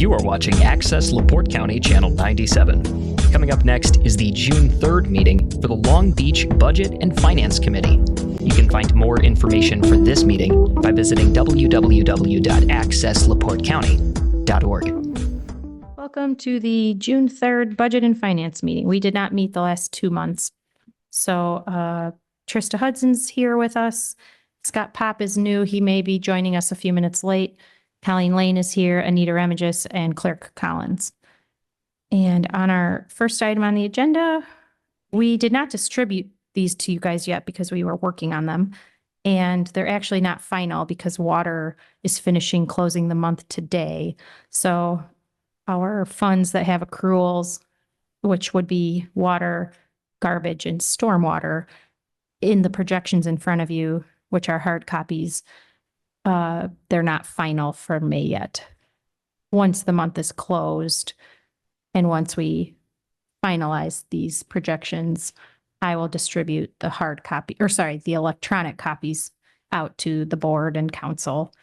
You are watching Access LaPorte County Channel 97. Coming up next is the June 3rd meeting for the Long Beach Budget and Finance Committee. You can find more information for this meeting by visiting www.accesslaportecounty.org. Welcome to the June 3rd Budget and Finance meeting. We did not meet the last 2 months. So Trista Hudson's here with us. Scott Pop is new. He may be joining us a few minutes late. Colleen Lane is here, Anita Remigis, and Clerk Collins. And on our first item on the agenda, we did not distribute these to you guys yet because we were working on them. And they're actually not final because water is finishing closing the month today. So our funds that have accruals, which would be water, garbage, and stormwater, in the projections in front of you, which are hard copies, they're not final for May yet. Once the month is closed and once we finalize these projections, I will distribute the hard copy, or sorry, the electronic copies out to the board and council.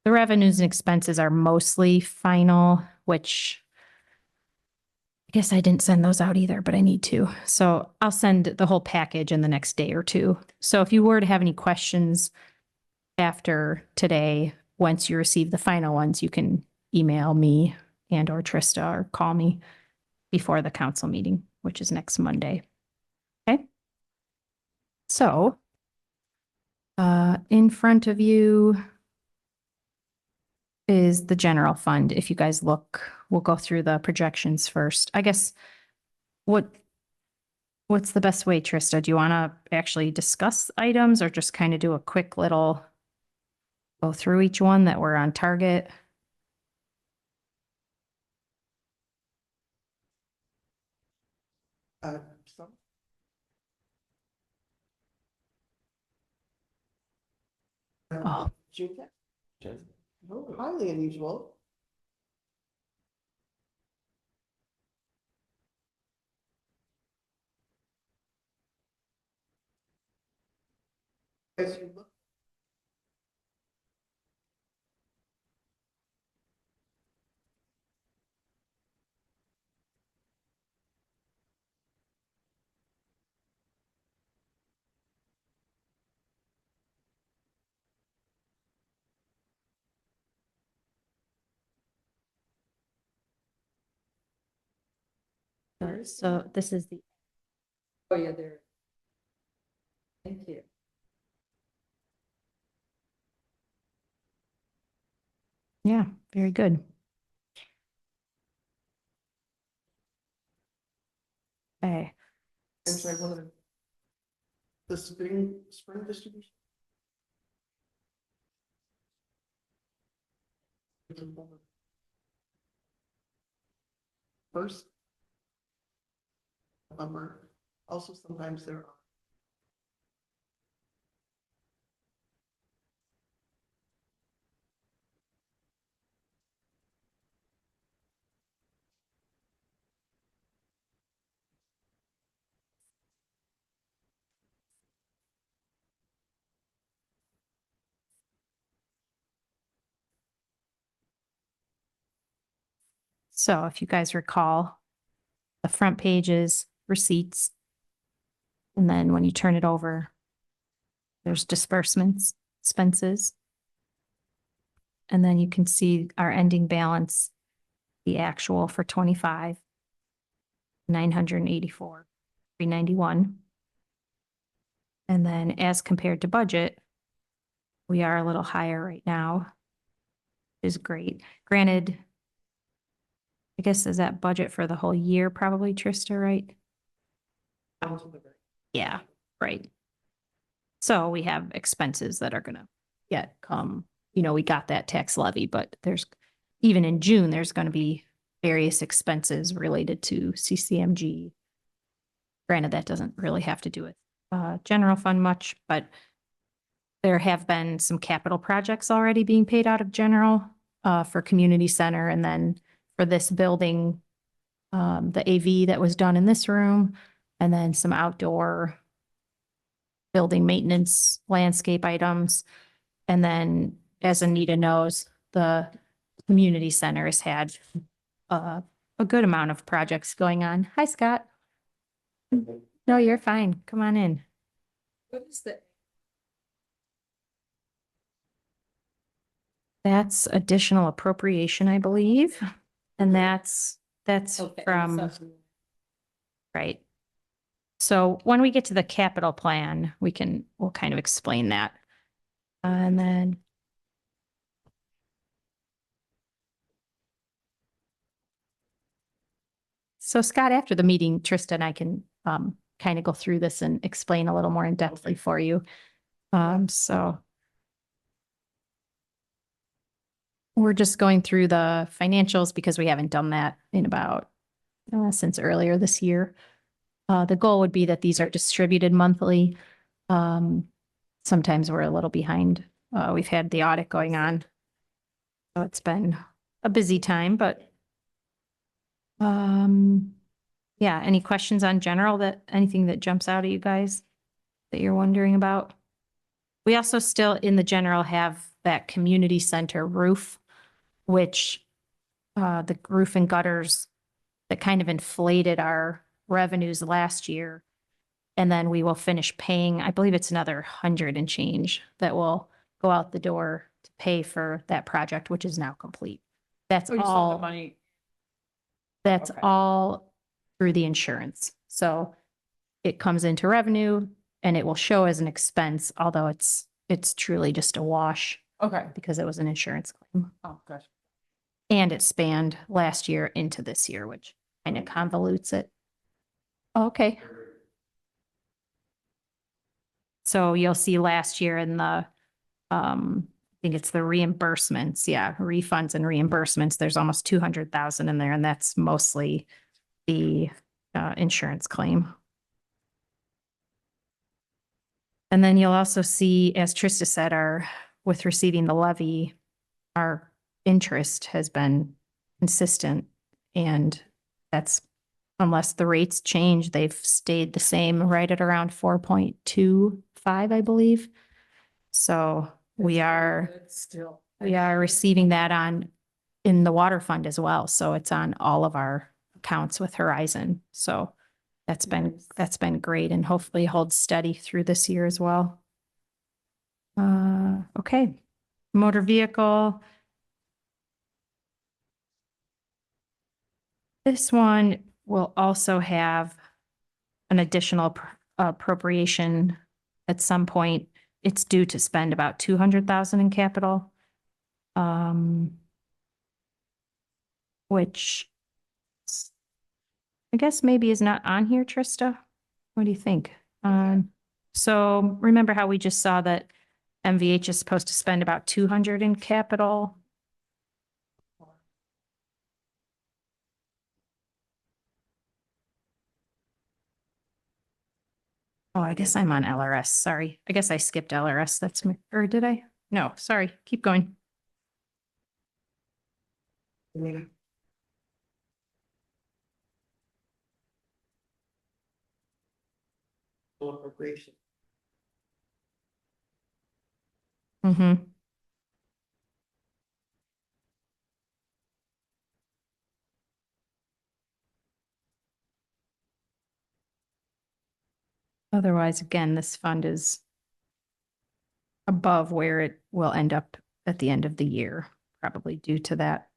The revenues and expenses are mostly final, which I guess I didn't send those out either, but I need to. So I'll send the whole package in the next day or two. So if you were to have any questions after today, once you receive the final ones, you can email me and or Trista or call me before the council meeting, which is next Monday. Okay. So in front of you is the general fund. If you guys look, we'll go through the projections first. I guess what's the best way, Trista? Do you want to actually discuss items or just kind of do a quick little go through each one that we're on target? Oh, Highly unusual. As you look. so this is the, Oh, yeah, there. Thank you. yeah, very good. Okay. I'm sorry, one of the spring distribution. First. Bummer. Also, sometimes there are. So if you guys recall, the front page is receipts. And then when you turn it over, there's disbursements, expenses. And then you can see our ending balance, the actual for 25, 984, 391. And then as compared to budget, we are a little higher right now, which is great. Granted, I guess is that budget for the whole year probably, Trista, right? Yeah, right. So we have expenses that are gonna yet come, we got that tax levy, but there's, even in June, there's gonna be various expenses related to CCMG. Granted, that doesn't really have to do with general fund much, but there have been some capital projects already being paid out of general for community center. And then for this building, the AV that was done in this room, and then some outdoor building maintenance, landscape items. And then, as Anita knows, the community center has had a good amount of projects going on. Hi, Scott. No, you're fine. Come on in. What is that? That's additional appropriation, I believe. And that's from, right. So when we get to the capital plan, we'll kind of explain that. And then. So Scott, after the meeting, Trista and I can kind of go through this and explain a little more in depthly for you. So. We're just going through the financials because we haven't done that in about since earlier this year. The goal would be that these are distributed monthly. Sometimes we're a little behind. We've had the audit going on. So it's been a busy time, but yeah, any questions on general anything that jumps out at you guys that you're wondering about? We also still in the general have that community center roof, which the roof and gutters that kind of inflated our revenues last year. And then we will finish paying, I believe it's another 100 and change that will go out the door to pay for that project, which is now complete. That's Oh, you spent the all, money. that's okay. all through the insurance. So it comes into revenue and it will show as an expense, although it's truly just a wash Okay. because it was an insurance claim. Oh, gosh. And it spanned last year into this year, which kind of convolutes it. Okay. So you'll see last year in the, I think it's the reimbursements, yeah, refunds and reimbursements, there's almost 200,000 in there, and that's mostly the insurance claim. And then you'll also see, as Trista said, with receiving the levy, our interest has been consistent, and that's unless the rates change, they've stayed the same right at around 4.25, I believe. So we are receiving that in the water fund as well. So it's on all of our accounts with Horizon. So that's been great and hopefully holds steady through this year as well. Okay. Motor vehicle. This one will also have an additional appropriation at some point. It's due to spend about 200,000 in capital. Which I guess maybe is not on here, Trista. What do you think? So remember how we just saw that MVH is supposed to spend about 200 in capital? Oh, I guess I'm on LRS. Sorry. I guess I skipped LRS. That's me. Or did I? No, sorry. Keep going. Appropriation. Mm-hmm. Otherwise, again, this fund is above where it will end up at the end of the year, probably due to that.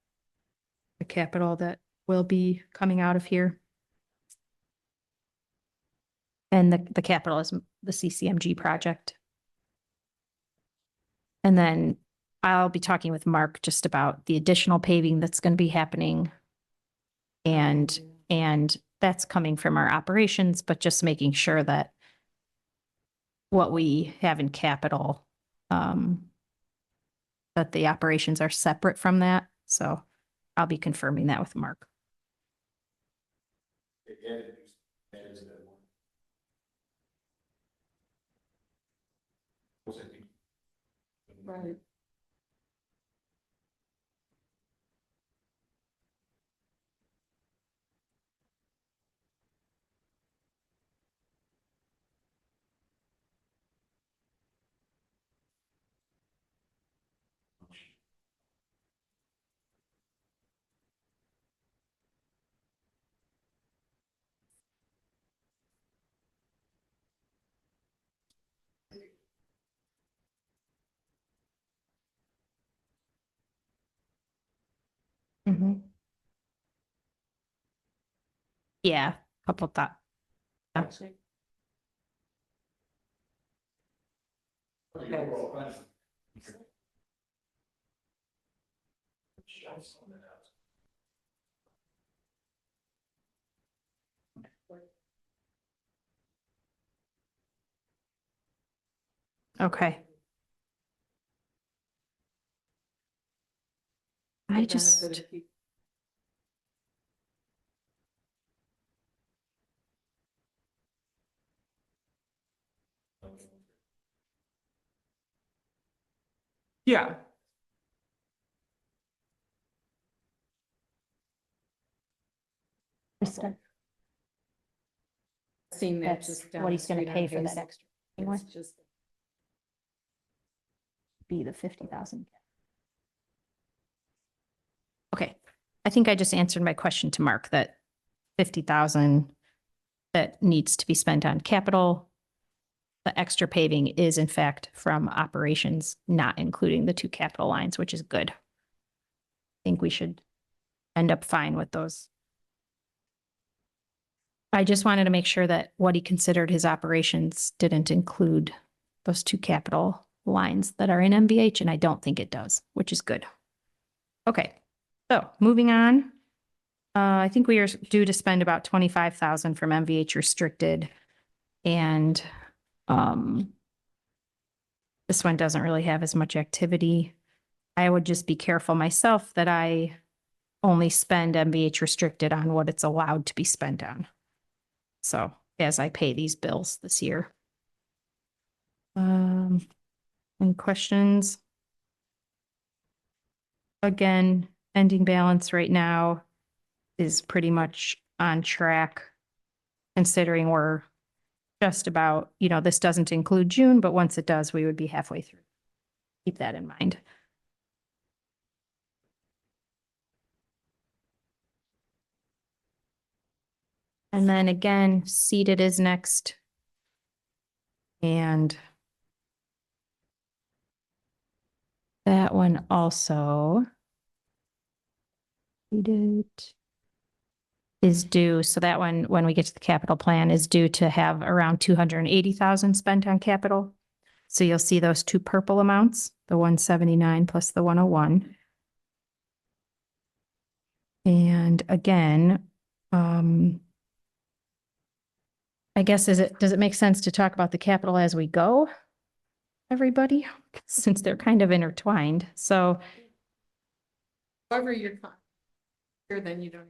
The capital that will be coming out of here. And the capital is the CCMG project. And then I'll be talking with Mark just about the additional paving that's going to be happening. And that's coming from our operations, but just making sure that what we have in capital, that the operations are separate from that. So I'll be confirming that with Mark. Right. Yeah, couple thought. Okay. I just, Yeah, Seen that that's just down what the he's gonna street on pay for that Hazel. extra. Anyway, It's just be the 50,000. Okay, I think I just answered my question to Mark that 50,000 that needs to be spent on capital. The extra paving is in fact from operations, not including the two capital lines, which is good. I think we should end up fine with those. I just wanted to make sure that what he considered his operations didn't include those two capital lines that are in MVH, and I don't think it does, which is good. Okay, so moving on. I think we are due to spend about 25,000 from MVH restricted. And this one doesn't really have as much activity. I would just be careful myself that I only spend MVH restricted on what it's allowed to be spent on. So as I pay these bills this year. Any questions? Again, ending balance right now is pretty much on track, considering we're just about, this doesn't include June, but once it does, we would be halfway through. Keep that in mind. And then again, seated is next. And that one also seated is due. So that one, when we get to the capital plan, is due to have around 280,000 spent on capital. So you'll see those two purple amounts, the 179 plus the 101. And again, I guess does it make sense to talk about the capital as we go? Everybody, since they're kind of intertwined. So however you're here, then you don't.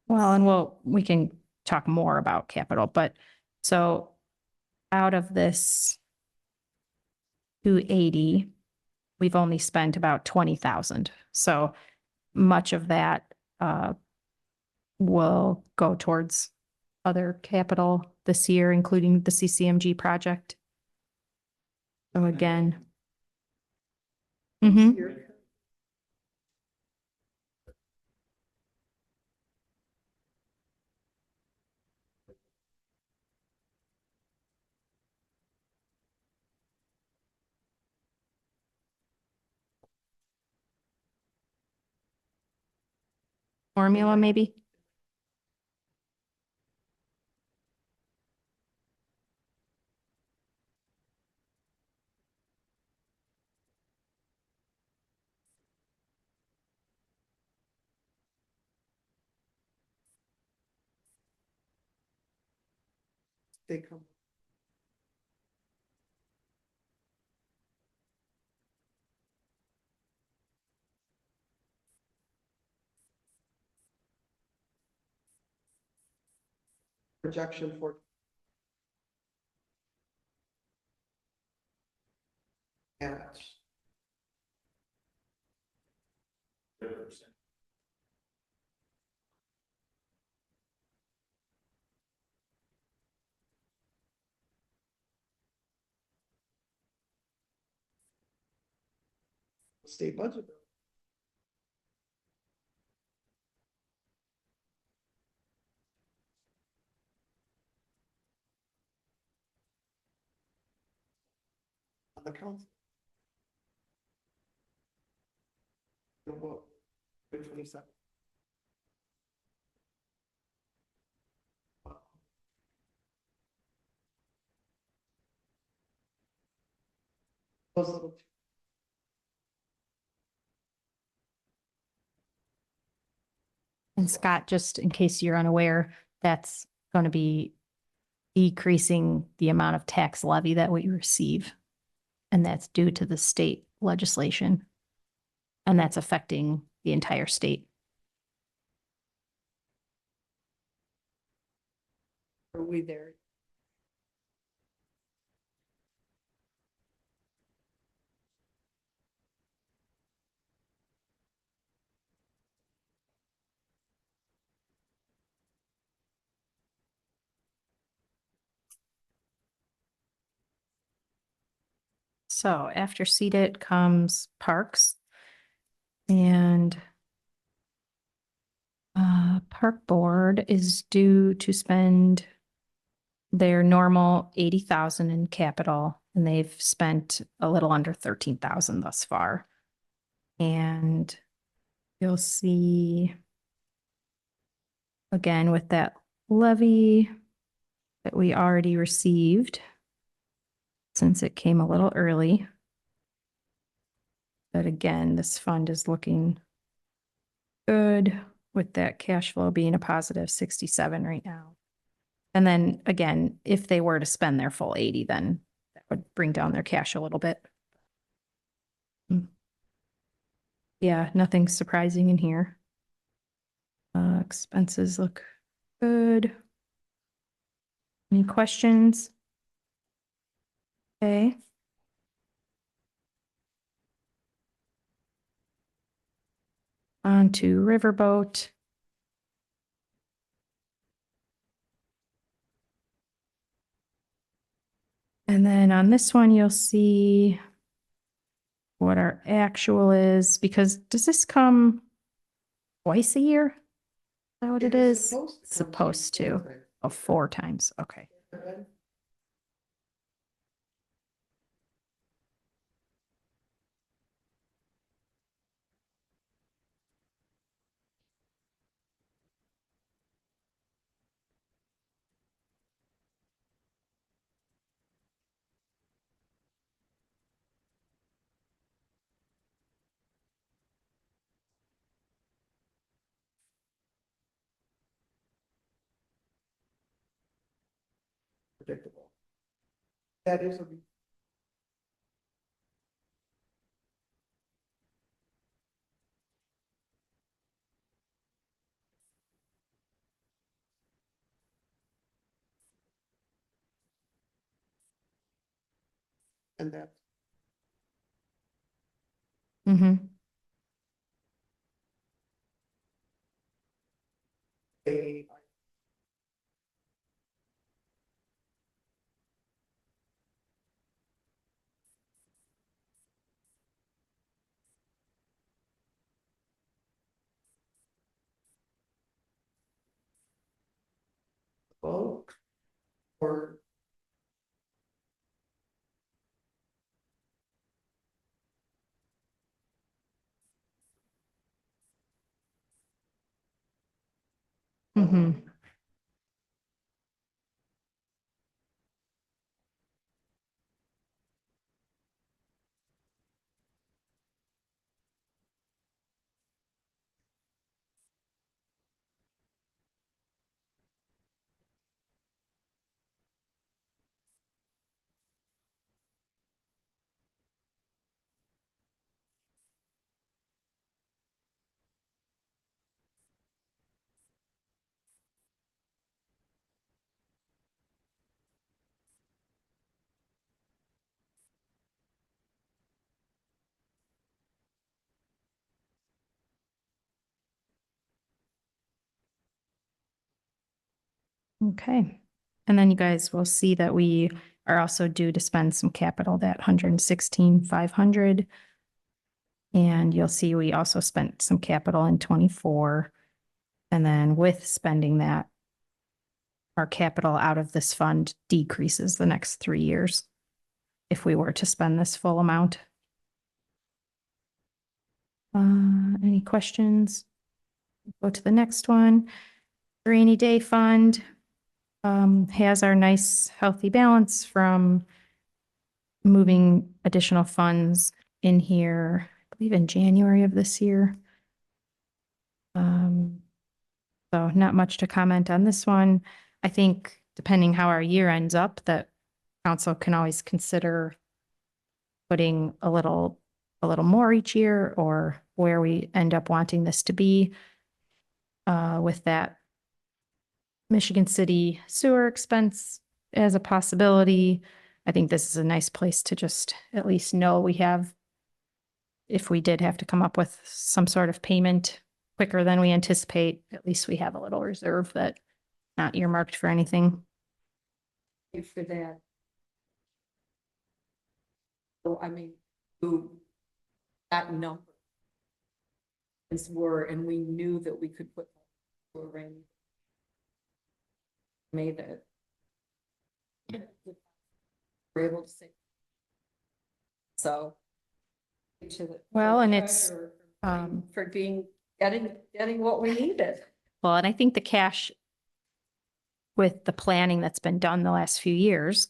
well, and we can talk more about capital, but so out of this 280, we've only spent about 20,000. So much of that will go towards other capital this year, including the CCMG project. So again. Mhm. Formula, maybe? They come. Projection for. Annex. State budget. On the council. Well, 27. Those little. And Scott, just in case you're unaware, that's going to be decreasing the amount of tax levy that we receive. And that's due to the state legislation. And that's affecting the entire state. Are we there? So after CDIT comes parks. And park board is due to spend their normal 80,000 in capital, and they've spent a little under 13,000 thus far. And you'll see again with that levy that we already received, since it came a little early. But again, this fund is looking good with that cash flow being a positive 67 right now. And then again, if they were to spend their full 80, then that would bring down their cash a little bit. Yeah, nothing surprising in here. Expenses look good. Any questions? Okay. On to Riverboat. And then on this one, you'll see what our actual is, because does this come twice a year? Is that what it is? Supposed to. Oh, 4 times. Okay. Predictable. That is a. And that. Mm-hmm. They. Bulk. Or. Mm-hmm. Okay. And then you guys will see that we are also due to spend some capital, that 116,500. And you'll see we also spent some capital in 24. And then with spending that, our capital out of this fund decreases the next 3 years if we were to spend this full amount. Any questions? Go to the next one. Rainy day fund has our nice healthy balance from moving additional funds in here, I believe in January of this year. So not much to comment on this one. I think depending how our year ends up, that council can always consider putting a little more each year or where we end up wanting this to be. With that Michigan City sewer expense as a possibility, I think this is a nice place to just at least know we have, if we did have to come up with some sort of payment quicker than we anticipate, at least we have a little reserve that not earmarked for anything. For that. So I mean, who that number is were, and we knew that we could put a rain. Made it. We're able to say. So. Well, and it's, For getting what we needed. well, and I think the cash with the planning that's been done the last few years,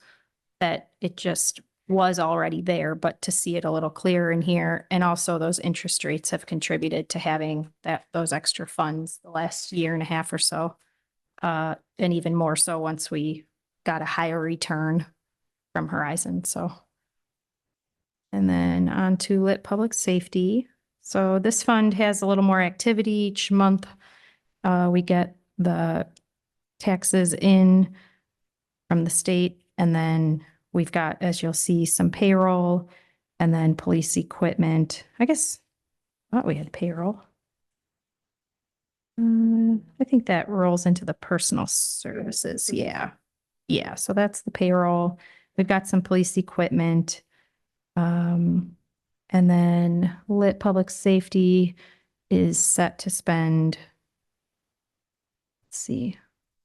that it just was already there, but to see it a little clearer in here. And also those interest rates have contributed to having those extra funds the last year and a half or so. And even more so once we got a higher return from Horizon, so. And then on to lit public safety. So this fund has a little more activity each month. We get the taxes in from the state, and then we've got, as you'll see, some payroll and then police equipment. I guess, I thought we had payroll. I think that rolls into the personal services. Yeah. Yeah, so that's the payroll. We've got some police equipment. And then lit public safety is set to spend. Let's see.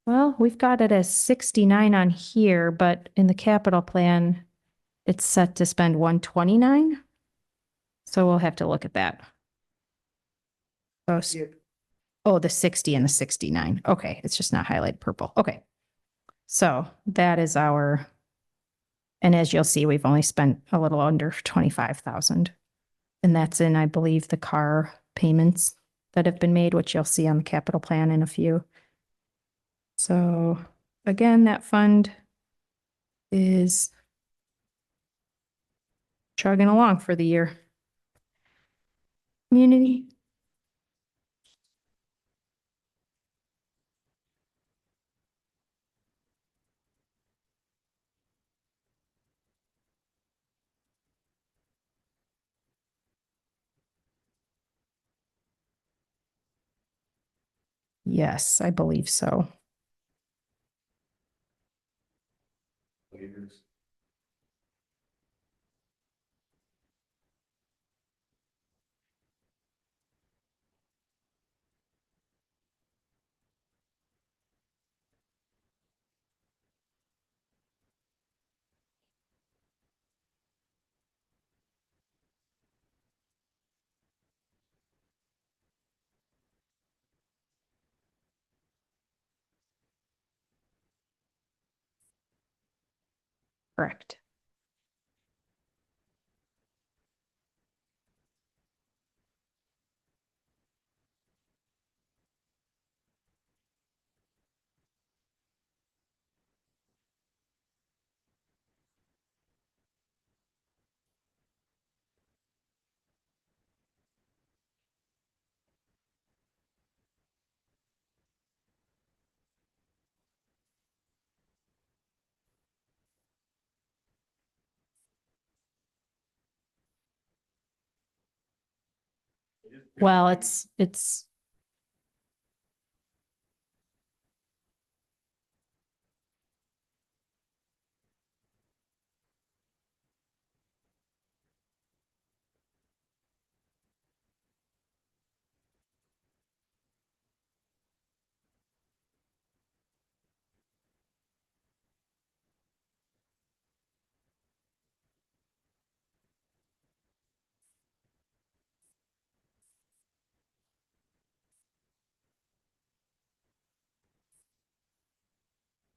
Well, we've got it as 69 on here, but in the capital plan, it's set to spend 129. So we'll have to look at that. Oh, oh, the 60 and the 69. Okay, it's just not highlighted purple. Okay. So that is our, and as you'll see, we've only spent a little under 25,000. And that's in, I believe, the car payments that have been made, which you'll see on the capital plan in a few. So again, that fund is chugging along for the year. Community. Yes, I believe so. Correct. Well, it's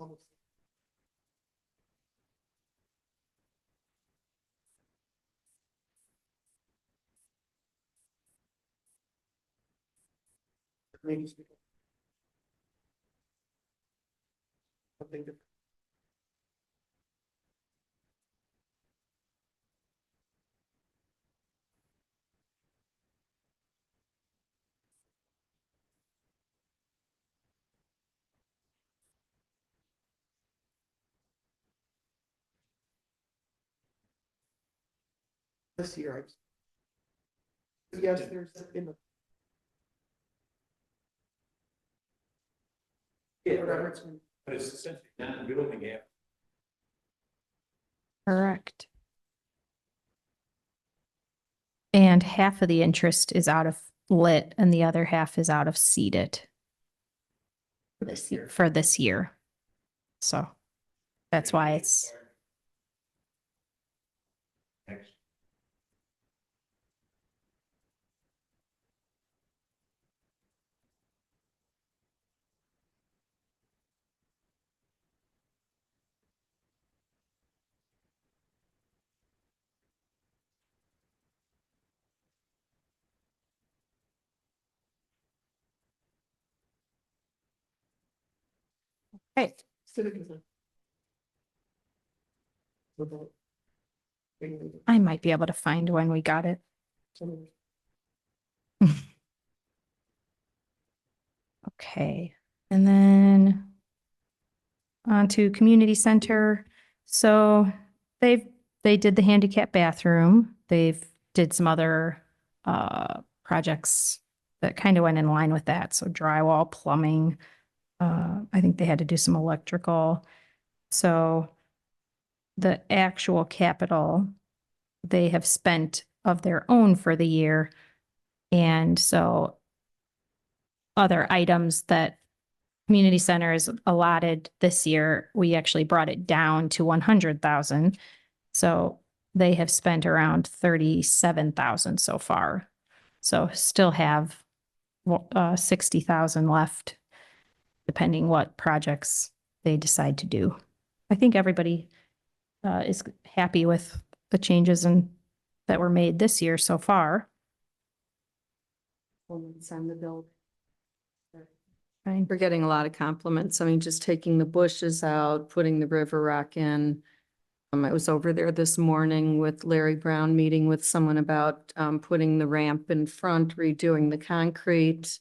almost. Maybe speak up. Something different. This year, yes, there's in the. Yeah, Whatever right. it's been. But it's essentially not building it. Correct. And half of the interest is out of lit and the other half is out of seeded for this year. So that's why it's, Next. right. Citizens. About. I might be able to find when we got it. Okay, and then on to community center. So they did the handicap bathroom. They've did some other projects that kind of went in line with that. So drywall, plumbing. I think they had to do some electrical. So the actual capital they have spent of their own for the year. And so other items that community center is allotted this year, we actually brought it down to 100,000. So they have spent around 37,000 so far. So still have 60,000 left, depending what projects they decide to do. I think everybody is happy with the changes that were made this year so far. Comments on the bill. Fine. We're getting a lot of compliments. I mean, just taking the bushes out, putting the river rock in. I was over there this morning with Larry Brown, meeting with someone about putting the ramp in front, redoing the concrete.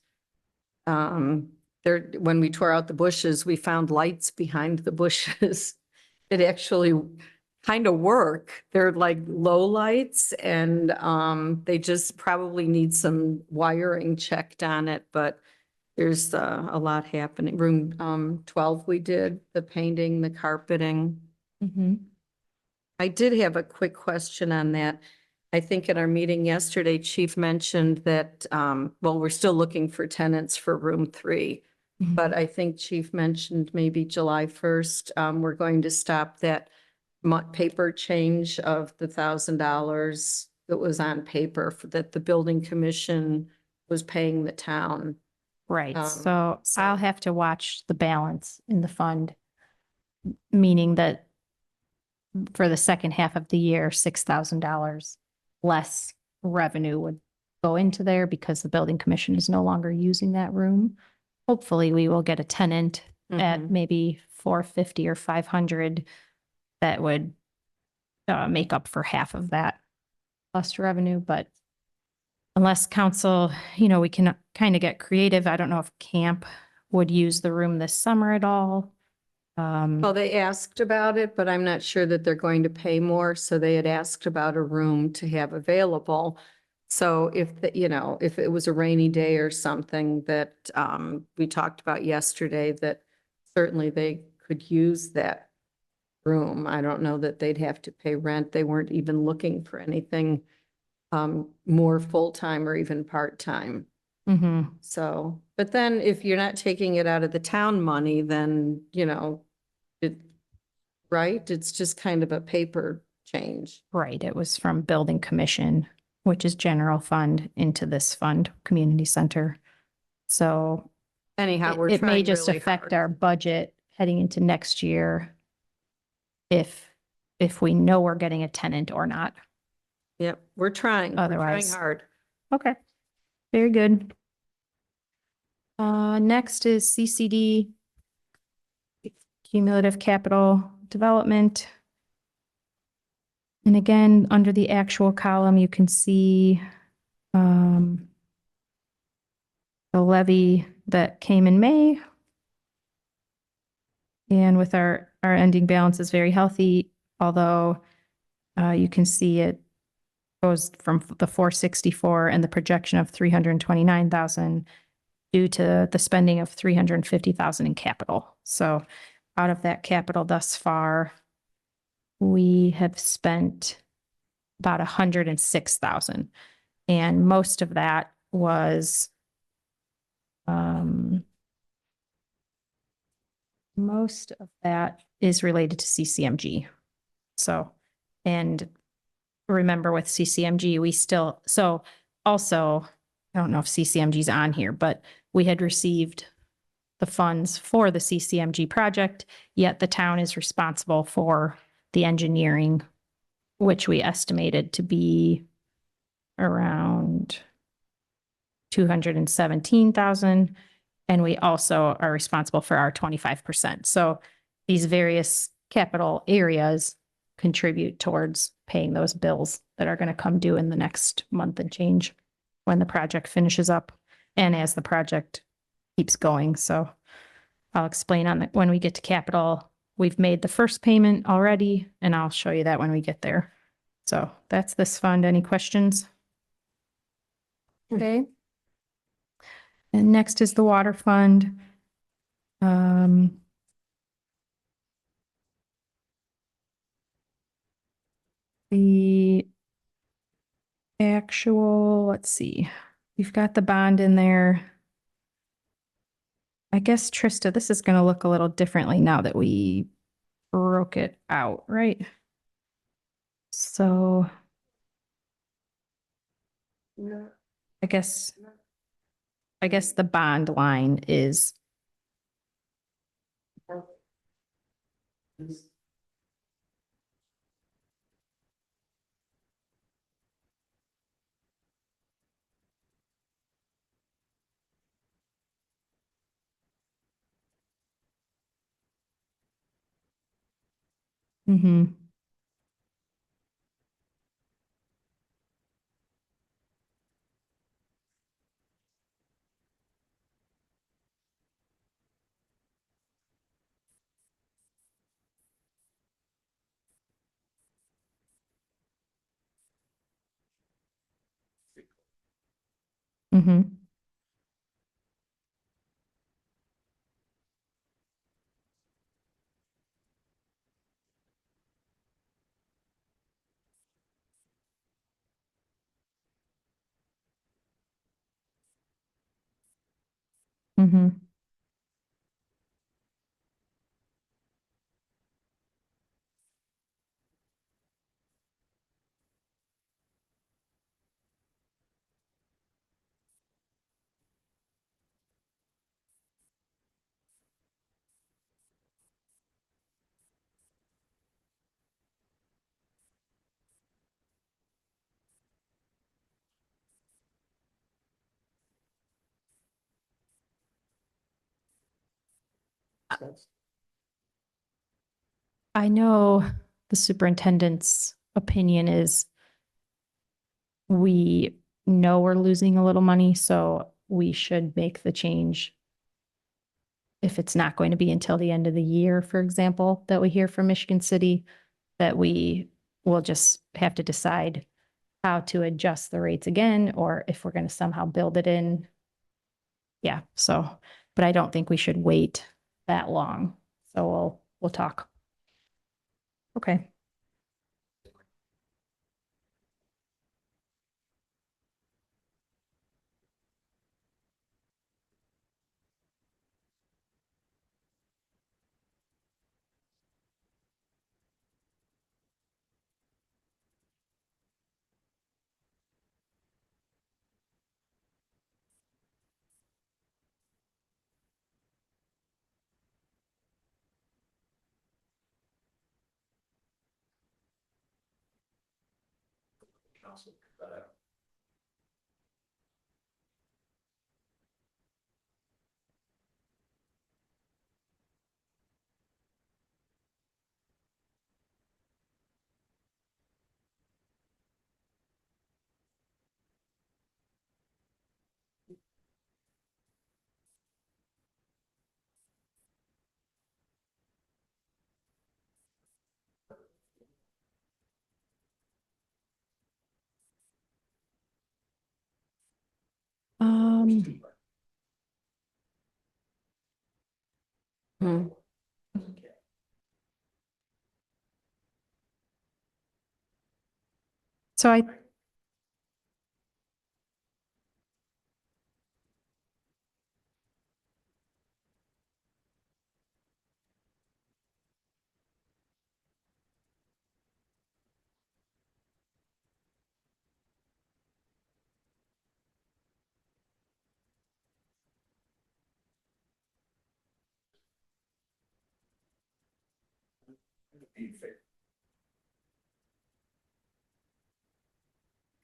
There, when we tore out the bushes, we found lights behind the bushes. It actually kind of work. They're like low lights and they just probably need some wiring checked on it, but there's a lot happening. Room 12, we did the painting, the carpeting. Mm-hmm. I did have a quick question on that. I think at our meeting yesterday, Chief mentioned that, well, we're still looking for tenants for room 3. But I think Chief mentioned maybe July 1st, we're going to stop that paper change of the $1,000 that was on paper that the building commission was paying the town. Right, So- so I'll have to watch the balance in the fund, meaning that for the second half of the year, $6,000 less revenue would go into there because the building commission is no longer using that room. Hopefully, we will get a tenant at Mhm. maybe 450 or 500 that would make up for half of that lost revenue, but unless council, we can kind of get creative. I don't know if camp would use the room this summer at all. Well, they asked about it, but I'm not sure that they're going to pay more. So they had asked about a room to have available. So if, if it was a rainy day or something that we talked about yesterday, that certainly they could use that room. I don't know that they'd have to pay rent. They weren't even looking for anything more full-time or even part-time. Mhm. So, but then if you're not taking it out of the town money, then, right? It's just kind of a paper change. Right, it was from building commission, which is general fund, into this fund, community center. So Anyhow, we're it may trying just really affect hard. our budget heading into next year if we know we're getting a tenant or not. Yep, we're trying Otherwise- hard. Okay, very good. Next is CCD, cumulative capital development. And again, under the actual column, you can see the levy that came in May. And with our ending balance is very healthy, although you can see it goes from the 464 and the projection of 329,000 due to the spending of 350,000 in capital. So out of that capital thus far, we have spent about 106,000. And most of that was most of that is related to CCMG. So, and remember with CCMG, we still, so also, I don't know if CCMG is on here, but we had received the funds for the CCMG project, yet the town is responsible for the engineering, which we estimated to be around 217,000. And we also are responsible for our 25%. So these various capital areas contribute towards paying those bills that are going to come due in the next month and change when the project finishes up and as the project keeps going. So I'll explain on when we get to capital. We've made the first payment already, and I'll show you that when we get there. So that's this fund. Any questions? Okay. And next is the water fund. The actual, let's see, we've got the bond in there. I guess, Trista, this is going to look a little differently now that we broke it out, right? So No, I guess the bond line is, it's- mm-hmm. Mm-hmm. Mm-hmm. that's- I know the superintendent's opinion is we know we're losing a little money, so we should make the change. If it's not going to be until the end of the year, for example, that we hear from Michigan City, that we will just have to decide how to adjust the rates again, or if we're going to somehow build it in. Yeah, so, but I don't think we should wait that long. So we'll talk. Okay. council. Um, Hmm. so I,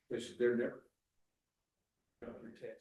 Because they're never. Your tax.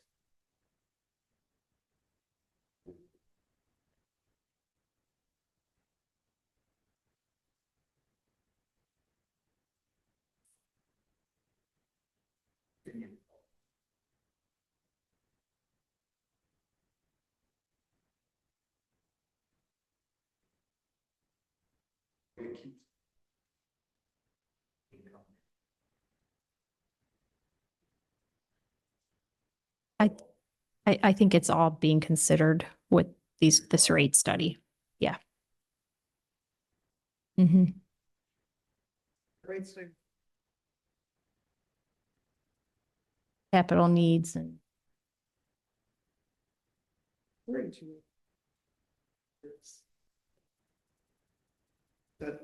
I think it's all being considered with this rate study. Yeah. hmm Great thing. Capital needs and Great. It's- That,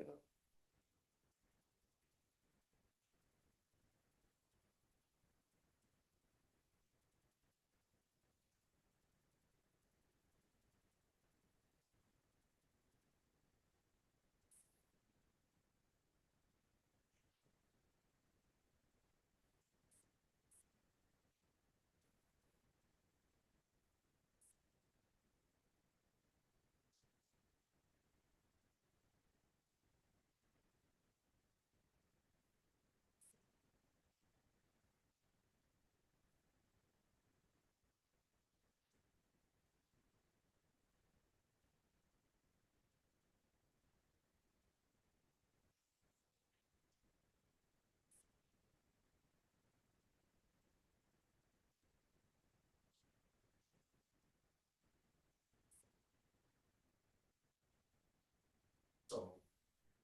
So.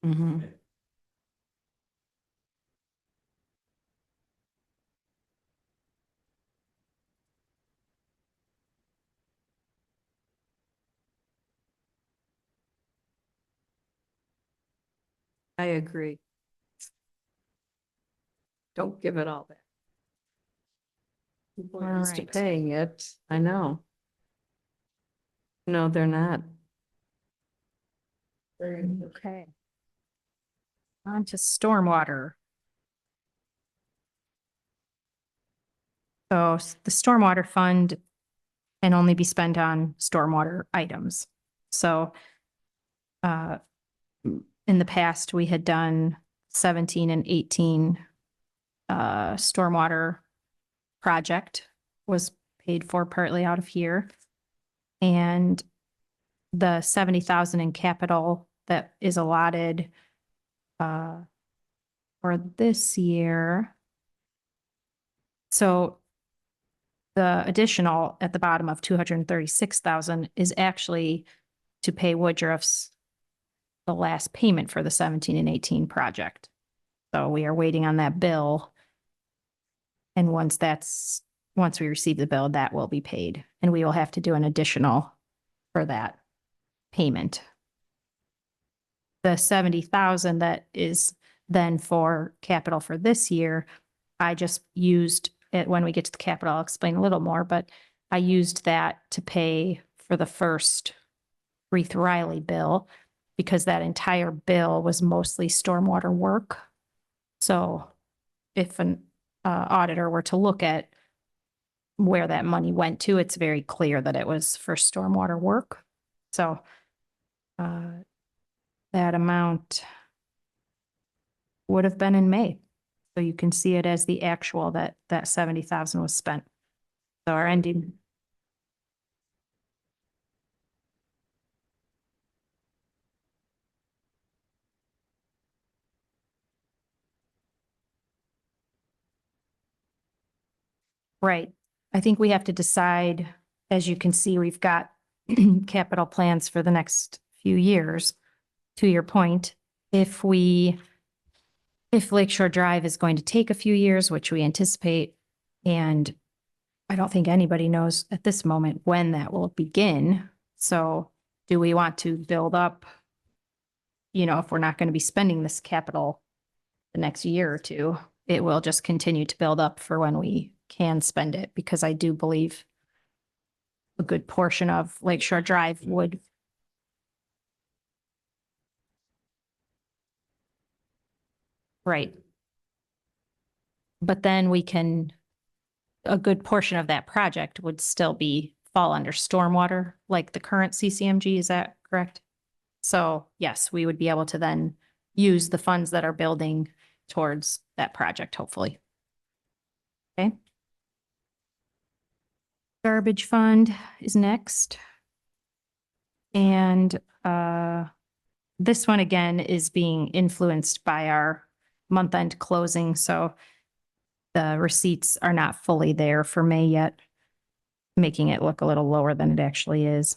Mhm. I agree. Don't give it all back. People are used to Alright. paying it. I know. No, they're not. okay. On to stormwater. So the stormwater fund can only be spent on stormwater items. So in the past, we had done 17 and 18 stormwater project was paid for partly out of here. And the 70,000 in capital that is allotted for this year. So the additional at the bottom of 236,000 is actually to pay Woodruff's the last payment for the 17 and 18 project. So we are waiting on that bill. And once we receive the bill, that will be paid. And we will have to do an additional for that payment. The 70,000 that is then for capital for this year, I just used it when we get to the capital, I'll explain a little more, but I used that to pay for the first Reith Riley bill because that entire bill was mostly stormwater work. So if auditor were to look at where that money went to, it's very clear that it was for stormwater work. So that amount would have been in May. So you can see it as the actual that 70,000 was spent. So our ending. Right. I think we have to decide, as you can see, we've got capital plans for the next few years. To your point, if Lakeshore Drive is going to take a few years, which we anticipate, and I don't think anybody knows at this moment when that will begin. So do we want to build up, if we're not going to be spending this capital the next year or two, it will just continue to build up for when we can spend it, because I do believe a good portion of Lakeshore Drive would. Right. But then a good portion of that project would still fall under stormwater, like the current CCMG, is that correct? So yes, we would be able to then use the funds that are building towards that project, hopefully. Okay. Garbage fund is next. And this one again is being influenced by our month-end closing, so the receipts are not fully there for May yet, making it look a little lower than it actually is.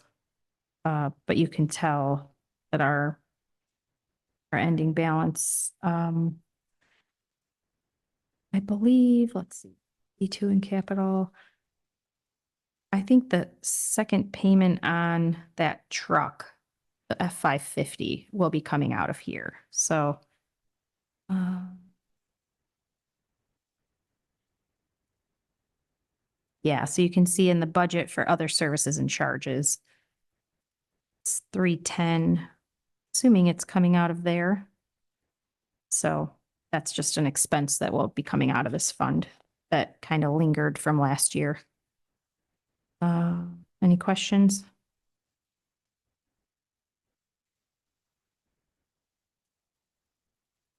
But you can tell that our ending balance, I believe, let's see, E2 in capital. I think the second payment on that truck, the F550, will be coming out of here. So yeah, so you can see in the budget for other services and charges, it's 310, assuming it's coming out of there. So that's just an expense that will be coming out of this fund that kind of lingered from last year. Any questions?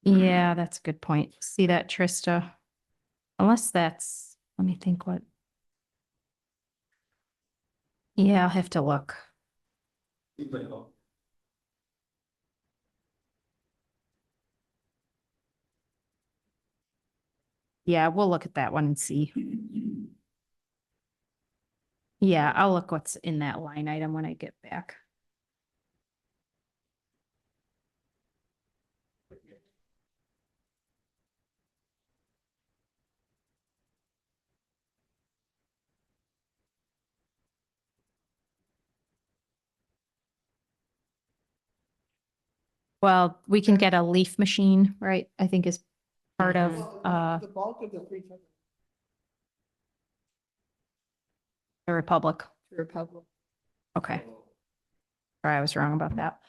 Yeah, that's a good point. See that, Trista? Unless that's, let me think what. Yeah, I'll have to look. Yeah, we'll look at that one and see. Yeah, I'll look what's in that line item when I get back. Well, we can get a leaf machine, right? I think is part of, Well, the bulk of the 310. the Republic. Republic. Okay. Or I was wrong about that.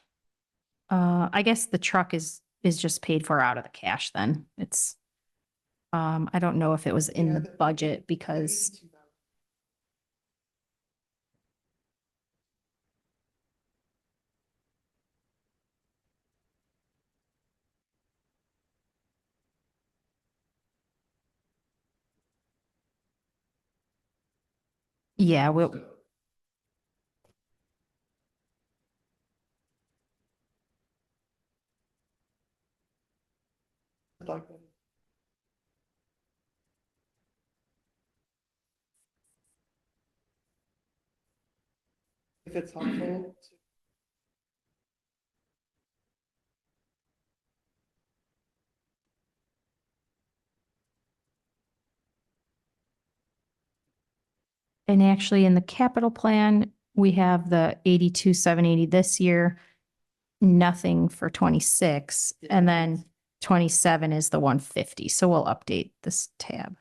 I guess the truck is just paid for out of the cash then. It's, I don't know if it was in Yeah, the the- budget because, 82,000. yeah, we'll, Like that. If it's helpful. and actually in the capital plan, we have the 82,780 this year, nothing for 26, and then 27 is the 150. So we'll update this tab.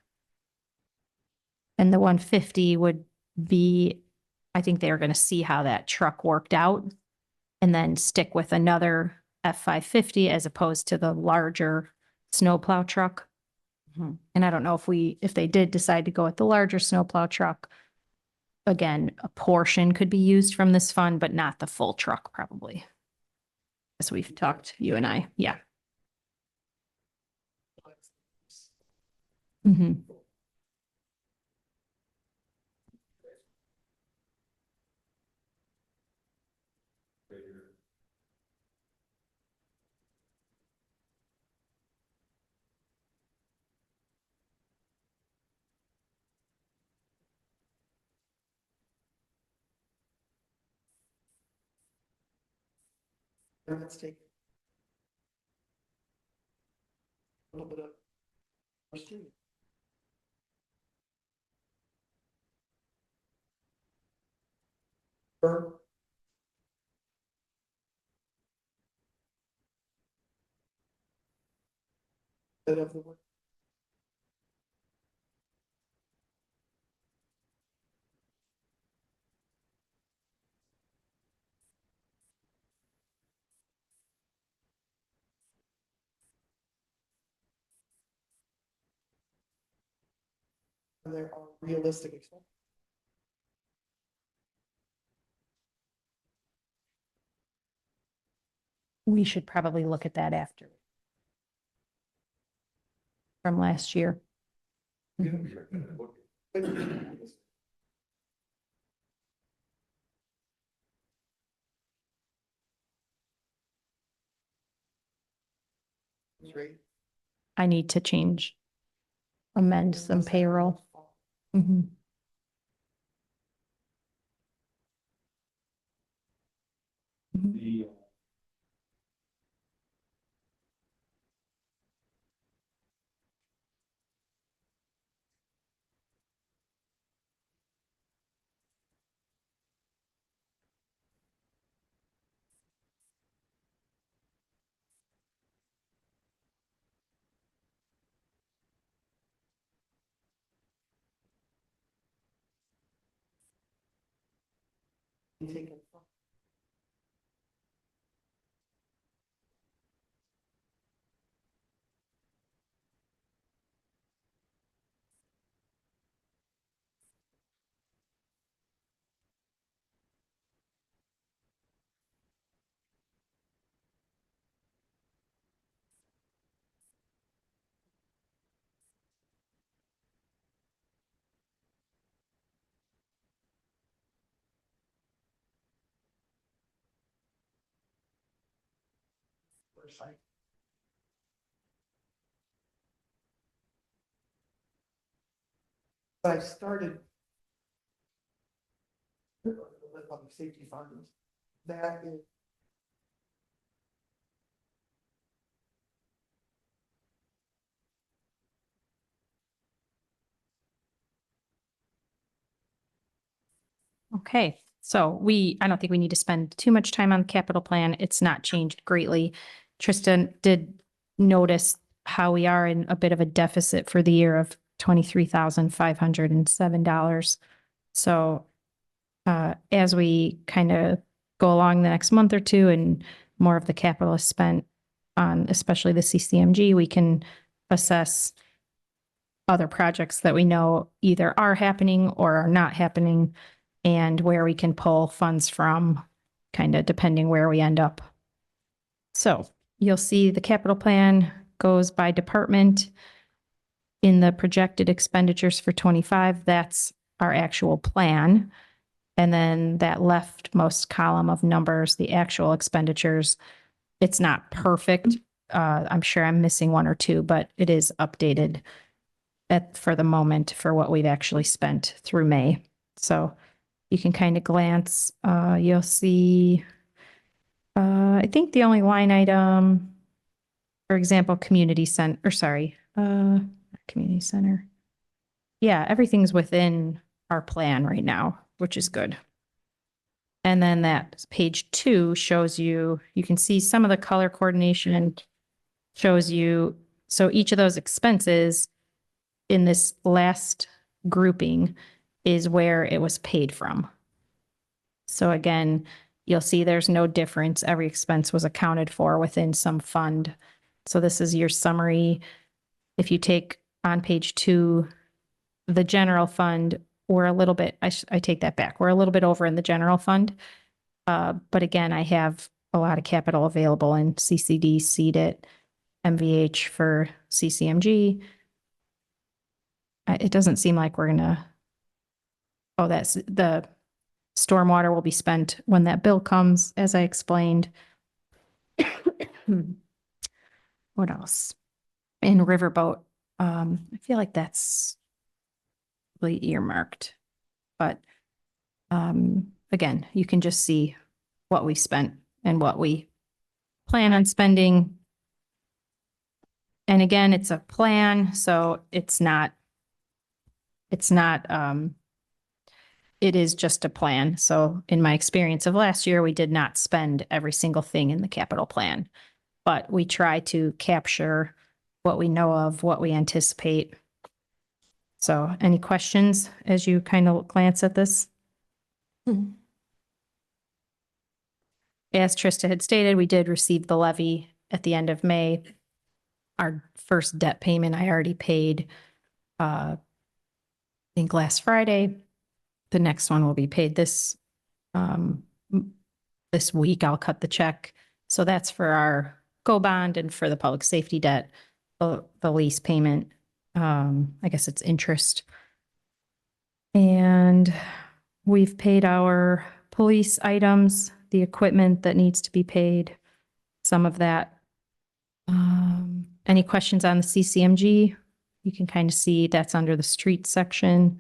And the 150 would be, I think they were going to see how that truck worked out and then stick with another F550 as opposed to the larger snowplow truck. And I don't know if they did decide to go with the larger snowplow truck. Again, a portion could be used from this fund, but not the full truck probably. As we've talked, you and I, yeah. Mhm. And let's take a little bit of our street. Burn. Bit of the work. And there are realistic expenses. We should probably look at that after. From last year. Right. I need to amend some payroll. Mhm. Mhm. The, Taken from. Site. I started. The public safety funds, that is. Okay, so I don't think we need to spend too much time on the capital plan. It's not changed greatly. Tristan did notice how we are in a bit of a deficit for the year of $23,507. So as we kind of go along the next month or two and more of the capital is spent on especially the CCMG, we can assess other projects that we know either are happening or are not happening and where we can pull funds from, kind of depending where we end up. So you'll see the capital plan goes by department. In the projected expenditures for 25, that's our actual plan. And then that leftmost column of numbers, the actual expenditures, it's not perfect. I'm sure I'm missing one or two, but it is updated for the moment for what we've actually spent through May. So you can kind of glance, you'll see, I think the only line item, for example, community center. Yeah, everything's within our plan right now, which is good. And then that page 2 shows you can see some of the color coordination and shows you, so each of those expenses in this last grouping is where it was paid from. So again, you'll see there's no difference. Every expense was accounted for within some fund. So this is your summary. If you take on page 2, the general fund, we're a little bit, I take that back. We're a little bit over in the general fund. But again, I have a lot of capital available in CCD, CDIT, MVH for CCMG. It doesn't seem like we're gonna, oh, that's the stormwater will be spent when that bill comes, as I explained. What else? In Riverboat, I feel like that's really earmarked. But again, you can just see what we spent and what we plan on spending. And again, it's a plan, so it's not, it is just a plan. So in my experience of last year, we did not spend every single thing in the capital plan, but we try to capture what we know of, what we anticipate. So any questions as you kind of glance at this? As Trista had stated, we did receive the levy at the end of May. Our first debt payment I already paid, I think last Friday. The next one will be paid this week. I'll cut the check. So that's for our GO bond and for the public safety debt, the lease payment. I guess it's interest. And we've paid our police items, the equipment that needs to be paid, some of that. Any questions on the CCMG? You can kind of see that's under the street section.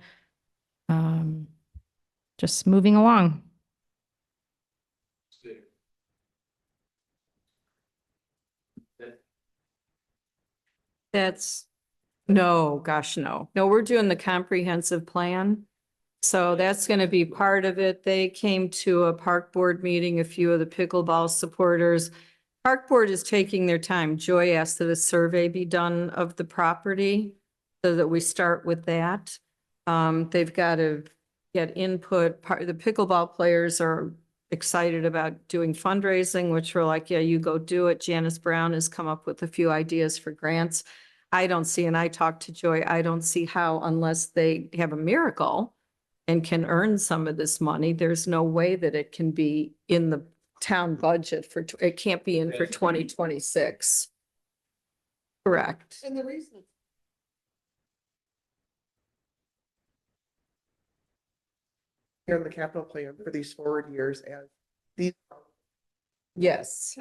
Just moving along. That's, no, gosh, no. No, we're doing the comprehensive plan. So that's going to be part of it. They came to a park board meeting, a few of the pickleball supporters. Park board is taking their time. Joy asked that a survey be done of the property so that we start with that. They've got to get input. The pickleball players are excited about doing fundraising, which we're like, yeah, you go do it. Janice Brown has come up with a few ideas for grants. I don't see, and I talked to Joy, I don't see how unless they have a miracle and can earn some of this money, there's no way that it can be in the town budget for, it can't be in for 2026. Correct. And the reason. Here in the capital plan for these forward years as these. Yes.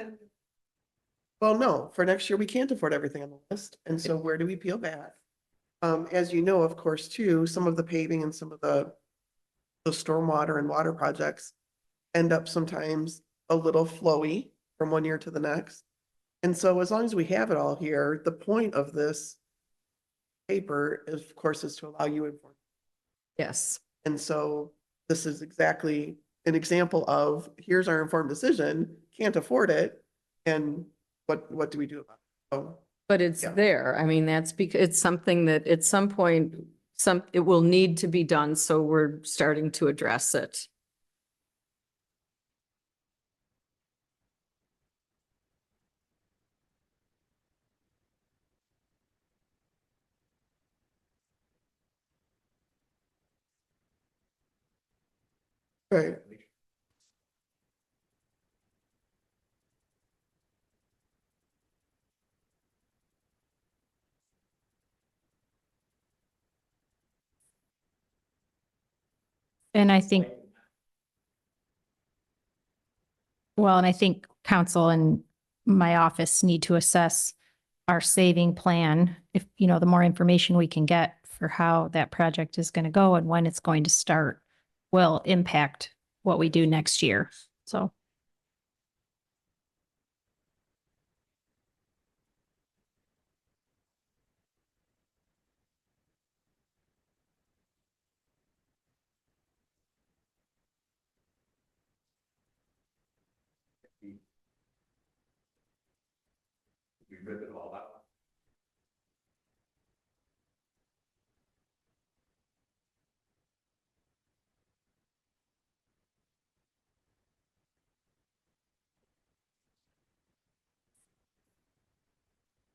Well, no, for next year, we can't afford everything on the list. And so where do we peel back? As you know, of course, too, some of the paving and some of the stormwater and water projects end up sometimes a little flowy from one year to the next. And so as long as we have it all here, the point of this paper, of course, is to allow you information. Yes. And so this is exactly an example of, here's our informed decision, can't afford it. And what do we do about it? So, But it's Yeah. there. I mean, that's because it's something that at some point, it will need to be done. So we're starting to address it. right. And I think, well, and I think council and my office need to assess our saving plan. If, you know, the more information we can get for how that project is going to go and when it's going to start will impact what we do next year. So. We rip it all out.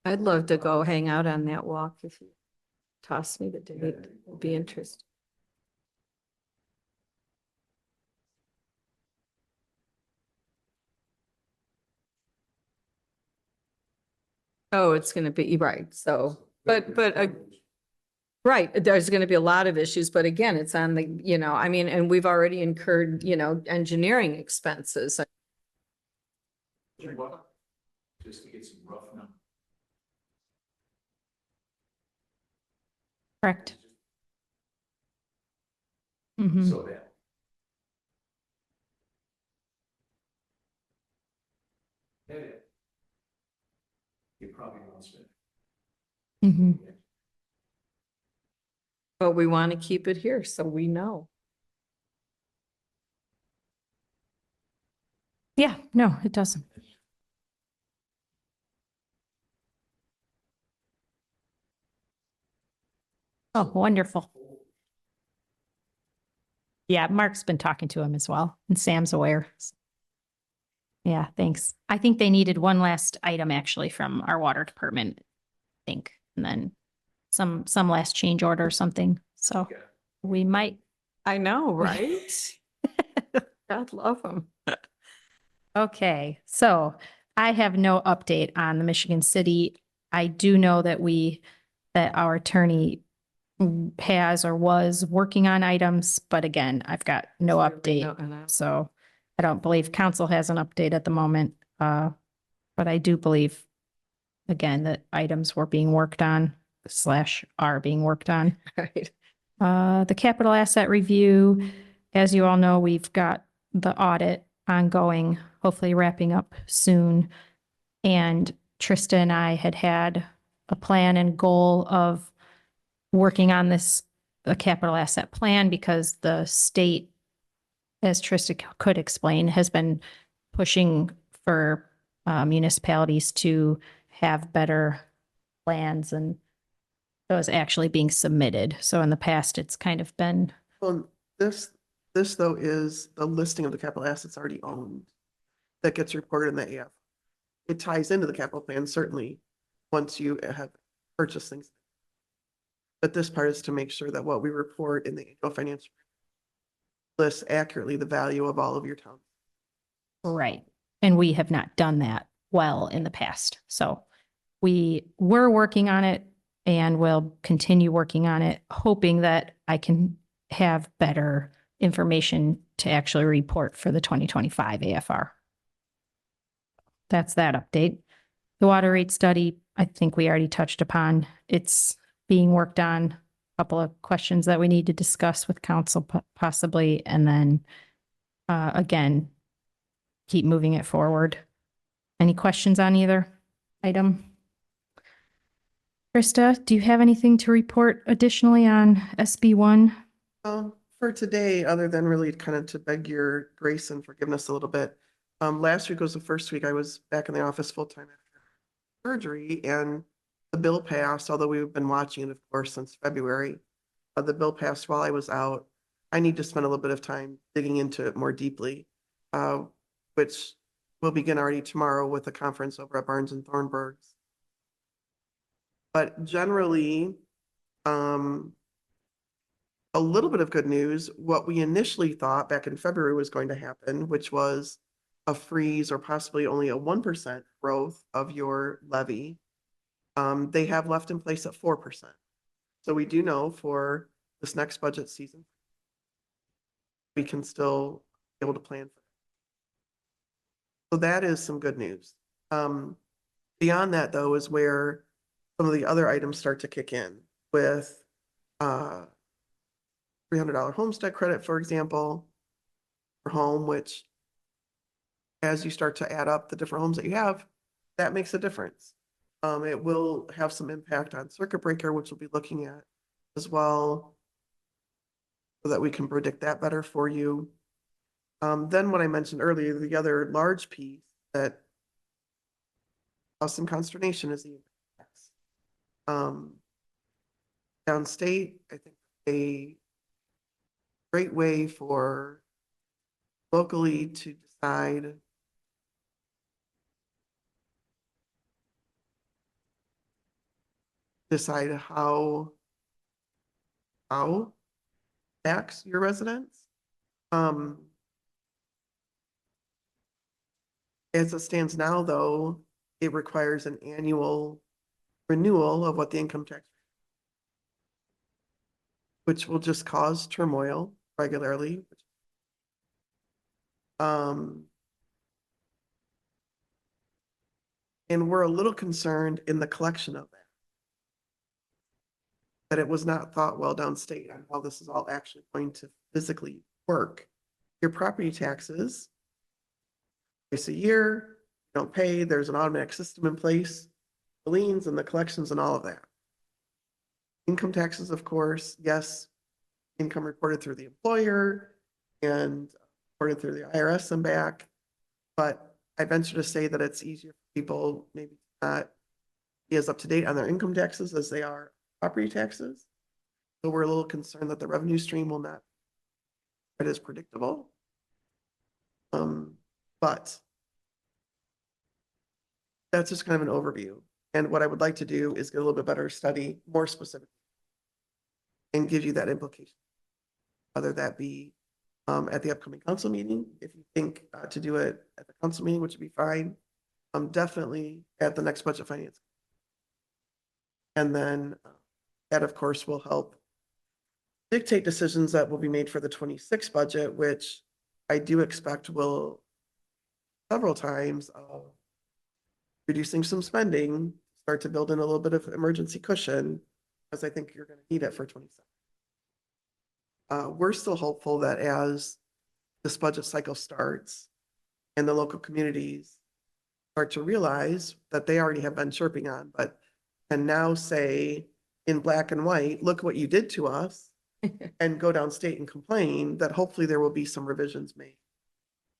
I'd love to go hang out on that walk if you. toss me the date. I'll be interested. Oh, it's gonna be, right, so, right, there's gonna be a lot of issues, but again, it's on the, I mean, and we've already incurred, engineering expenses. Just to get some rough numbers. Correct. Mhm. So that. You probably won't spend. Mhm. But we want to keep it here, so we know. Yeah, no, it doesn't. Oh, wonderful. Yeah, Mark's been talking to him as well, and Sam's aware. Yeah, thanks. I think they needed one last item actually from our water department, I think, and then some last change order or something. So Yeah. we might. I know, right? God love them. Okay, so I have no update on the Michigan City. I do know that that our attorney has or was working on items, but again, I've got no update. So I don't believe council has an update at the moment. But I do believe, again, that items were being worked on / are being worked on. Right. The capital asset review, as you all know, we've got the audit ongoing, hopefully wrapping up soon. And Trista and I had a plan and goal of working on a capital asset plan because the state, as Trista could explain, has been pushing for municipalities to have better plans and those actually being submitted. So in the past, it's kind of been, Well, this though is the listing of the capital assets already owned that gets reported in the AF. It ties into the capital plan, certainly, once you have purchased things. But this part is to make sure that what we report in the annual financial lists accurately the value of all of your towns. right. And we have not done that well in the past. So we were working on it and will continue working on it, hoping that I can have better information to actually report for the 2025 AFR. That's that update. The water rate study, I think we already touched upon. It's being worked on. A couple of questions that we need to discuss with council possibly, and then again, keep moving it forward. Any questions on either item? Krista, do you have anything to report additionally on SB1? For today, other than really kind of to beg your grace and forgiveness a little bit. Last week was the first week I was back in the office full-time after surgery, and the bill passed, although we've been watching it, of course, since February. The bill passed while I was out. I need to spend a little bit of time digging into it more deeply, which will begin already tomorrow with a conference over at Barnes and Thornburg's. But generally, a little bit of good news, what we initially thought back in February was going to happen, which was a freeze or possibly only a 1% growth of your levy. They have left in place at 4%. So we do know for this next budget season, we can still be able to plan for that. So that is some good news. Beyond that, though, is where some of the other items start to kick in with $300 homestead credit, for example, for home, which as you start to add up the different homes that you have, that makes a difference. It will have some impact on circuit breaker, which we'll be looking at as well, so that we can predict that better for you. Then what I mentioned earlier, the other large piece that caused some consternation is the tax. Downstate, I think a great way for locally to decide how how tax your residents. As it stands now, though, it requires an annual renewal of what the income tax, which will just cause turmoil regularly. And we're a little concerned in the collection of that. That it was not thought well downstate on how this is all actually going to physically work. Your property taxes, twice a year, you don't pay, there's an automatic system in place, the liens and the collections and all of that. Income taxes, of course, yes, income reported through the employer and reported through the IRS and back. But I venture to say that it's easier for people maybe not be as up to date on their income taxes as they are property taxes. So we're a little concerned that the revenue stream will not be as predictable. But that's just kind of an overview. And what I would like to do is get a little bit better study, more specific, and give you that implication. Whether that be at the upcoming council meeting, if you think to do it at the council meeting, which would be fine. Definitely at the next budget finance. And then that, of course, will help dictate decisions that will be made for the 26 budget, which I do expect will several times reducing some spending, start to build in a little bit of emergency cushion, because I think you're going to need it for 27. We're still hopeful that as this budget cycle starts and the local communities start to realize that they already have been chirping on, but can now say in black and white, look what you did to us, and go downstate and complain, that hopefully there will be some revisions made.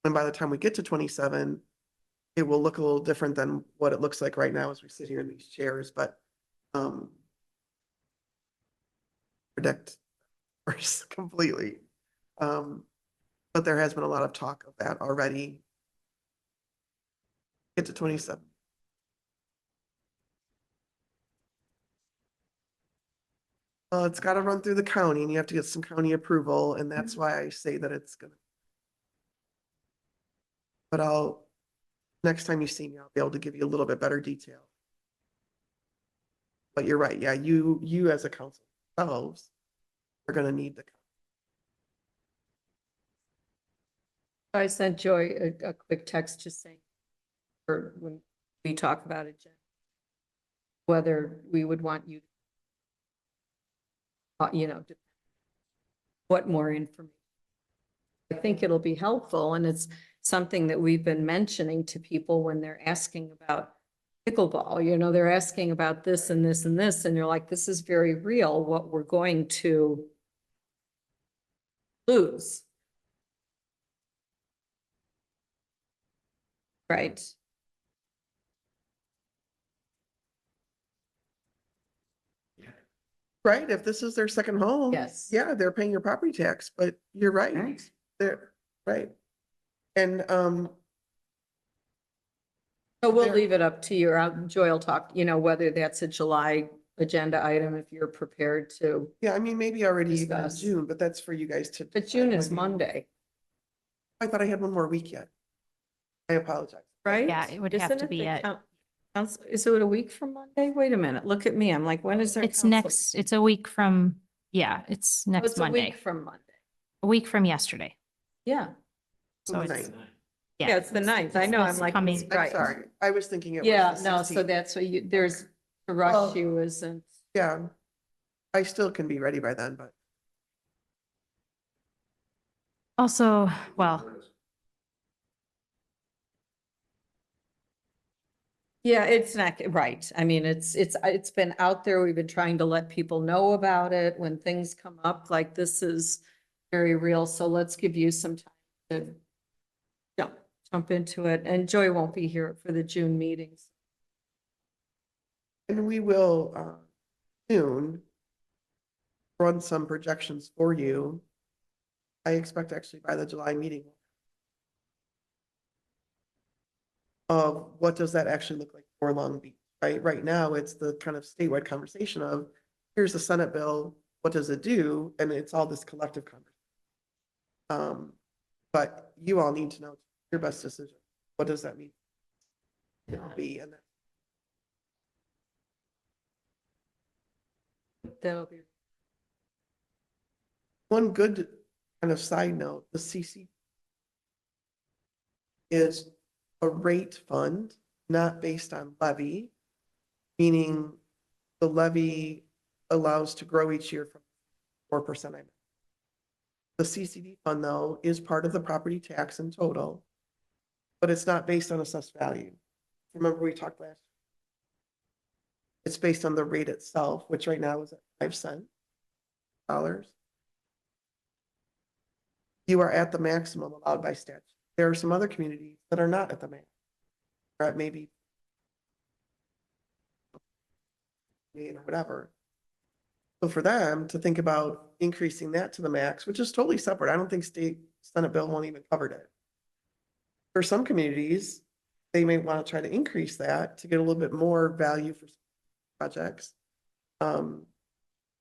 And by the time we get to 27, it will look a little different than what it looks like right now as we sit here in these chairs, but predict course completely. But there has been a lot of talk of that already. Get to 27. Well, it's got to run through the county and you have to get some county approval, and that's why I say that it's gonna. But next time you see me, I'll be able to give you a little bit better detail. But you're right, yeah, you as a council yourselves are gonna need the. I sent Joy a quick text just saying, or when we talk about it, Jen, whether we would want you, what more information. I think it'll be helpful, and it's something that we've been mentioning to people when they're asking about pickleball, they're asking about this and this and this, and you're like, this is very real, what we're going to lose. Right. Right, if this is their second home. Yes. Yeah, they're paying your property tax, but you're right. Right. They're, right. And, So we'll There- leave it up to your, Joy will talk, whether that's a July agenda item, if you're prepared to. yeah, I mean, maybe already even in Discuss. June, but that's for you guys to. But June is decide. Monday, I thought I had one more week yet. I apologize. right? Yeah, it would have Isn't to be the at- Is it a week from Monday? Wait a minute, look at me. I'm like, when is there? It's a week from, yeah, it's next It's a Monday, week from Monday. a week from yesterday. Yeah, So It's it's, the ninth. yeah, it's the ninth. I it's know, this I'm like, coming- I'm right. sorry, I was thinking it was. Yeah, the no, so 16th. that's what there's, to rush Well- you isn't. Yeah, I still can be ready by then, but. also, well, Yeah, it's not, right. I mean, it's been out there. We've been trying to let people know about it when things come up, like this is very real. So let's give you some time to jump into it. And Joy won't be here for the June meetings. And we will soon run some projections for you. I expect actually by the July meeting. Of what does that actually look like for Long Beach, right? Right now, it's the kind of statewide conversation of, here's the Senate bill, what does it do? And it's all this collective conversation. But you all need to know your best decision. What does that mean? It'll be, and That'll be. one good kind of side note, the CC is a rate fund, not based on levy, meaning the levy allows to grow each year from 4%. The CCD fund, though, is part of the property tax in total, but it's not based on assessed value. Remember we talked last? It's based on the rate itself, which right now is at 5 cents. You are at the maximum allowed by statute. There are some other communities that are not at the max. Or at maybe or whatever. So for them to think about increasing that to the max, which is totally separate, I don't think state Senate bill won't even cover it. For some communities, they may want to try to increase that to get a little bit more value for projects. The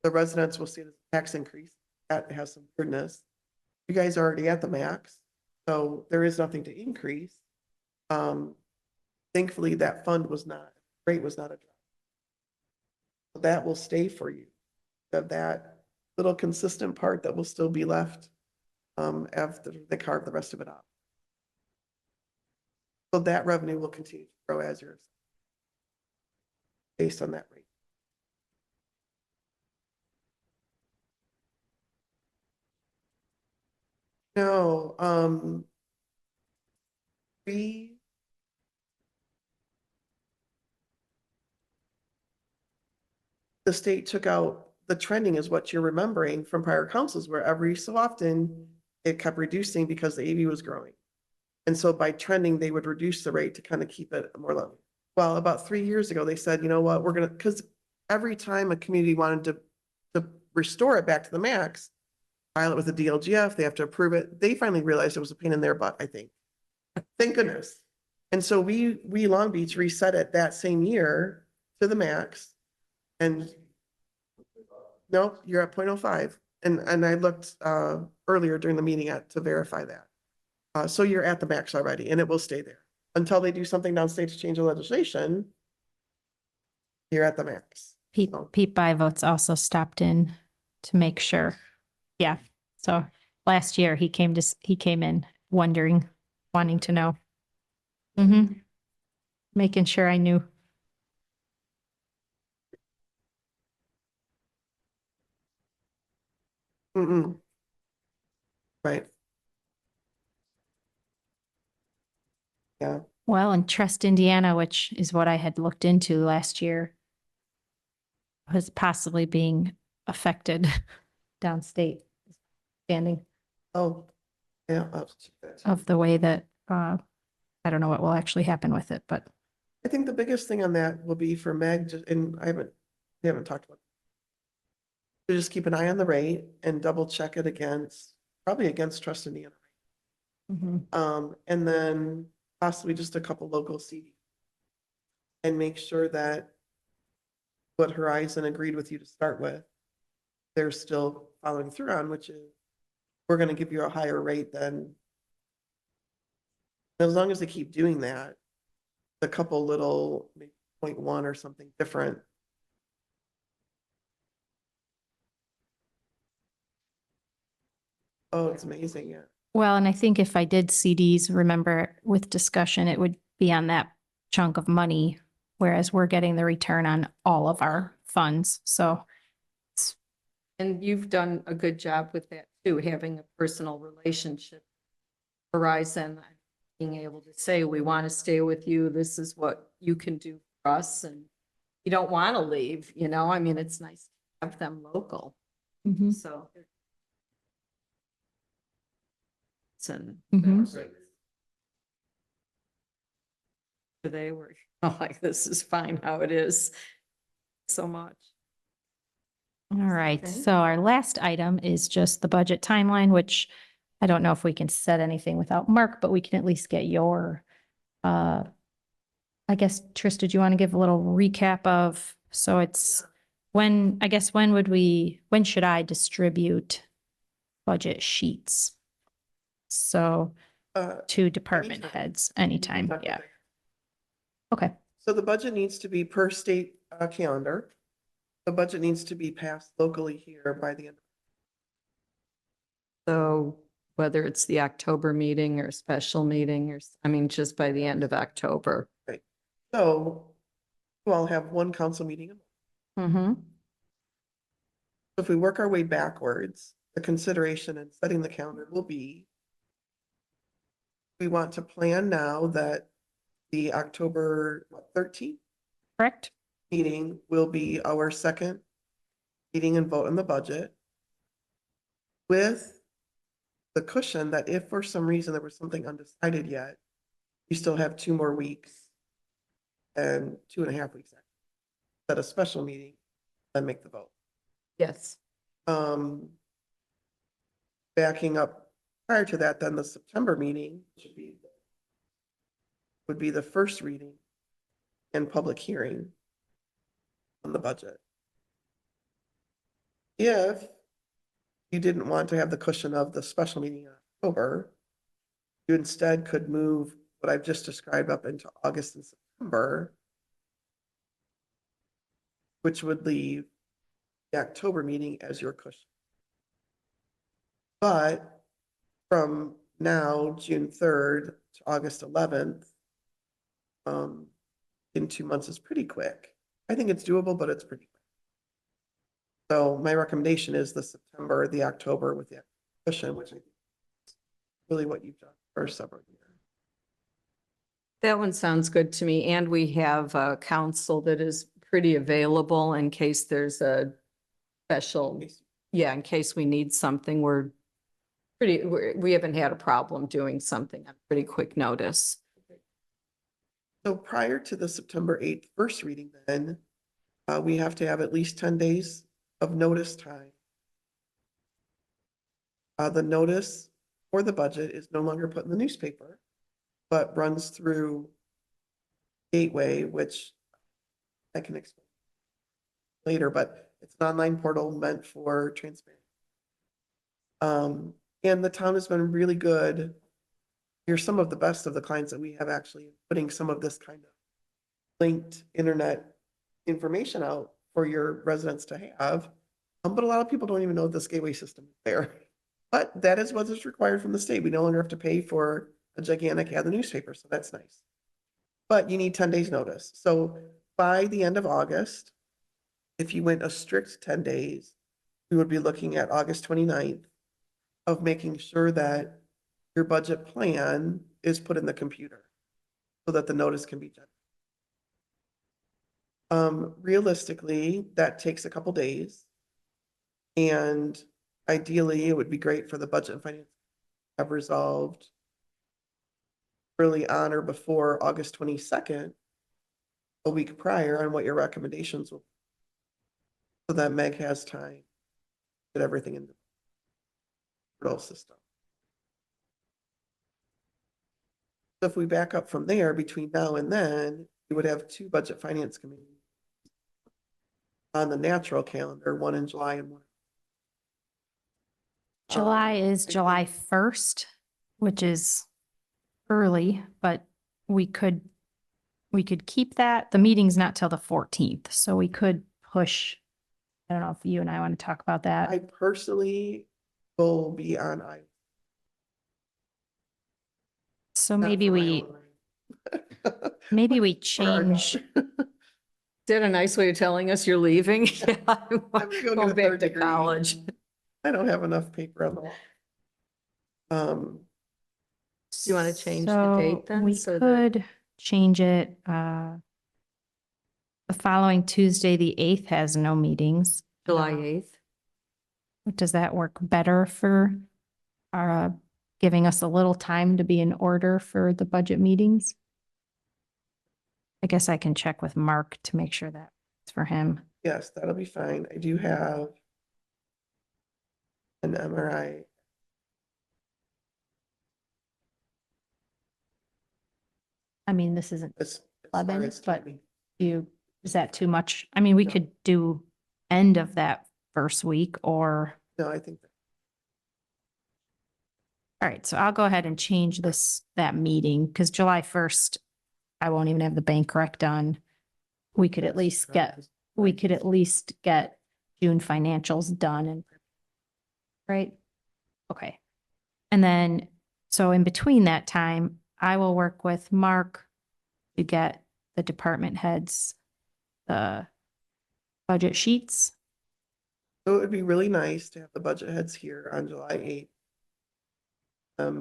residents will see the tax increase. That has some weirdness. You guys are already at the max, so there is nothing to increase. Thankfully, that fund rate was not a drop. That will stay for you. That little consistent part that will still be left after they carve the rest of it out. So that revenue will continue to grow as yours based on that rate. No, the state took out, the trending is what you're remembering from prior councils, where every so often it kept reducing because the AV was growing. And so by trending, they would reduce the rate to kind of keep it more level. Well, about 3 years ago, they said, you know what, we're gonna, because every time a community wanted to restore it back to the max, file it with the DLGF, they have to approve it. They finally realized it was a pain in their butt, I think. Thank goodness. And so we Long Beach reset it that same year to the max. And no, you're at 0.05. And I looked earlier during the meeting to verify that. So you're at the max already, and it will stay there until they do something downstate to change the legislation. You're at the max. Pete Byvotes also stopped in to make sure. Yeah. So last year he came in wanting to know. Making sure I knew. Right. Yeah. Well, and Trust Indiana, which is what I had looked into last year, was possibly being affected downstate standing Oh, yeah. I'll check that too. of the way that, I don't know what will actually happen with it, but I think the biggest thing on that will be for Meg, and we haven't talked about it. To just keep an eye on the rate and double check it probably against Trust Indiana. And then possibly just a couple local CDs. And make sure that what Horizon agreed with you to start with, they're still following through on, which is we're going to give you a higher rate than, as long as they keep doing that, a couple little, maybe 0.1 or something different. Oh, it's amazing. Yeah. well, and I think if I did CDs, remember with discussion, it would be on that chunk of money, whereas we're getting the return on all of our funds. So And you've done a good job with that too, having a personal relationship. Horizon, being able to say, we want to stay with you. This is what you can do for us. And you don't want to leave, I mean, it's nice to have them local. So. They were like, this is fine how it is. So much. all right, Okay. so our last item is just the budget timeline, which I don't know if we can set anything without Mark, but we can at least get your, I guess, Trista, do you want to give a little recap of, so it's when, I guess, when should I distribute budget sheets? So to department Anytime. heads, anytime, yeah. Okay, So the budget needs to be per state calendar. The budget needs to be passed locally here by the end. So whether it's the October meeting or special meeting or, I mean, just by the end of October. So we'll have one council meeting. Mm-hmm. If we work our way backwards, the consideration in setting the calendar will be we want to plan now that the October 13th correct? meeting will be our second meeting and vote on the budget with the cushion that if for some reason there was something undecided yet, you still have 2 more weeks and 2.5 weeks at a special meeting, then make the vote. Yes. Backing up prior to that, then the September meeting would be the first reading and public hearing on the budget. If you didn't want to have the cushion of the special meeting in October, you instead could move what I've just described up into August and September, which would leave the October meeting as your cushion. But from now, June 3rd to August 11th, in 2 months is pretty quick. I think it's doable, but it's pretty quick. So my recommendation is the September, the October with the cushion, which I think is really what you've done for several years. That one sounds good to me. And we have a council that is pretty available in case there's a special, yeah, in case we need something. We haven't had a problem doing something on pretty quick notice. So prior to the September 8th first reading, then we have to have at least 10 days of notice time. The notice for the budget is no longer put in the newspaper, but runs through Gateway, which I can explain later, but it's an online portal meant for transparency. And the town has been really good. You're some of the best of the clients that we have actually putting some of this kind of linked internet information out for your residents to have. But a lot of people don't even know this gateway system is there. But that is what is required from the state. We no longer have to pay for a gigantic ad in the newspaper, so that's nice. But you need 10 days notice. So by the end of August, if you went a strict 10 days, we would be looking at August 29th of making sure that your budget plan is put in the computer so that the notice can be generated. Realistically, that takes a couple days. And ideally, it would be great for the budget and finance to have resolved early on or before August 22nd, a week prior, on what your recommendations will be, so that Meg has time to get everything in the portal system. So if we back up from there, between now and then, we would have 2 budget finance committees on the natural calendar, one in July and one. July is July 1st, which is early, but we could keep that. The meeting's not till the 14th, so we could push. I don't know if you and I want to talk about that. I personally will be on I. So maybe we change. Is that a nice way of telling us you're leaving? Yeah, I'm I'm gonna go going get a back third to degree. college. I don't have enough paper on the wall. Do you want to change the So date then? we so that- could change it. The following Tuesday, the 8th, has no meetings. July 8th? Does that work better for giving us a little time to be in order for the budget meetings? I guess I can check with Mark to make sure that's for him. Yes, that'll be fine. I do have an MRI. I mean, this isn't As far 11, as but timing. is that too much? I mean, we No. could do end of that first week or, No, I think, all right, so I'll go ahead and change that meeting because July 1st, I won't even have the bank rec done. We could at least get June financials done and, right? Okay. And then, so in between that time, I will work with Mark to get the department heads the budget sheets. so it would be really nice to have the budget heads here on July 8th.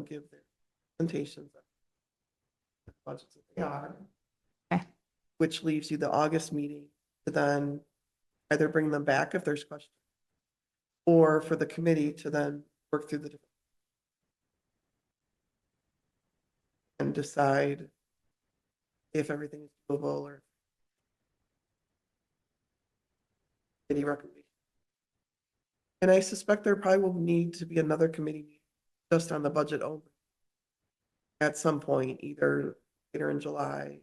Give their presentations. of the budgets that they are. Okay. Which leaves you the August meeting to then either bring them back if there's questions. Or for the committee to then work through the different and decide if everything is doable or any recommendation. And I suspect there probably will need to be another committee meeting just on the budget only at some point, either later in July.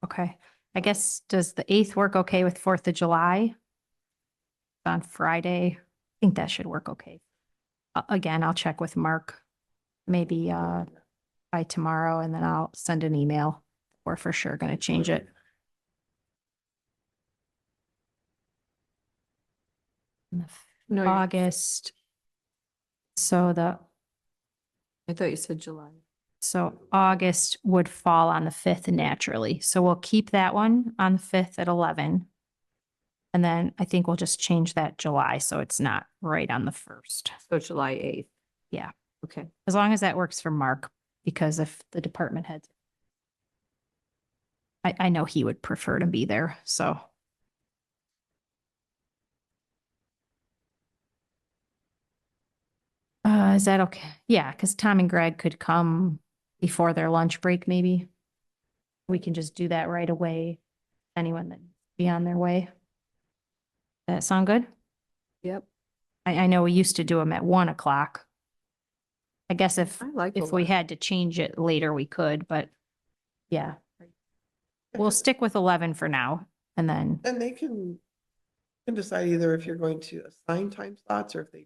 Okay. I guess, does the 8th work okay with 4th of July? On Friday? I think that should work okay. Again, I'll check with Mark, maybe by tomorrow, and then I'll send an email. We're for sure going to change it. In the No, you're- August. So I thought you said July. so August would fall on the 5th naturally. So we'll keep that one on the 5th at 11. And then I think we'll just change that July so it's not right on the 1st. So July 8th. Yeah. Okay. As long as that works for Mark, because if the department heads, I know he would prefer to be there, so. Is that okay? Yeah, because Tom and Greg could come before their lunch break, maybe. We can just do that right away. Anyone that be on their way. That sound good? Yep. I know we used to do them at 1 o'clock. I guess if I like. we had to change it later, we could, but yeah. We'll stick with 11 for now and then, And they can decide either if you're going to assign time slots or if they,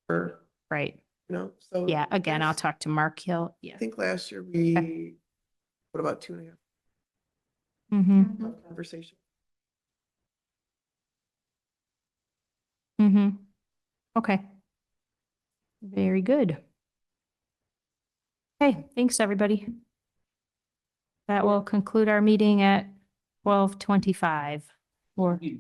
or, right. so. Yeah, again, I'll there's- talk to Mark. He'll, I yeah. think last year we, what about 2.5 Mm-hmm, conversation? mm-hmm. Okay. Very good. Okay, thanks, everybody. That will conclude our meeting at 12:25. Or, You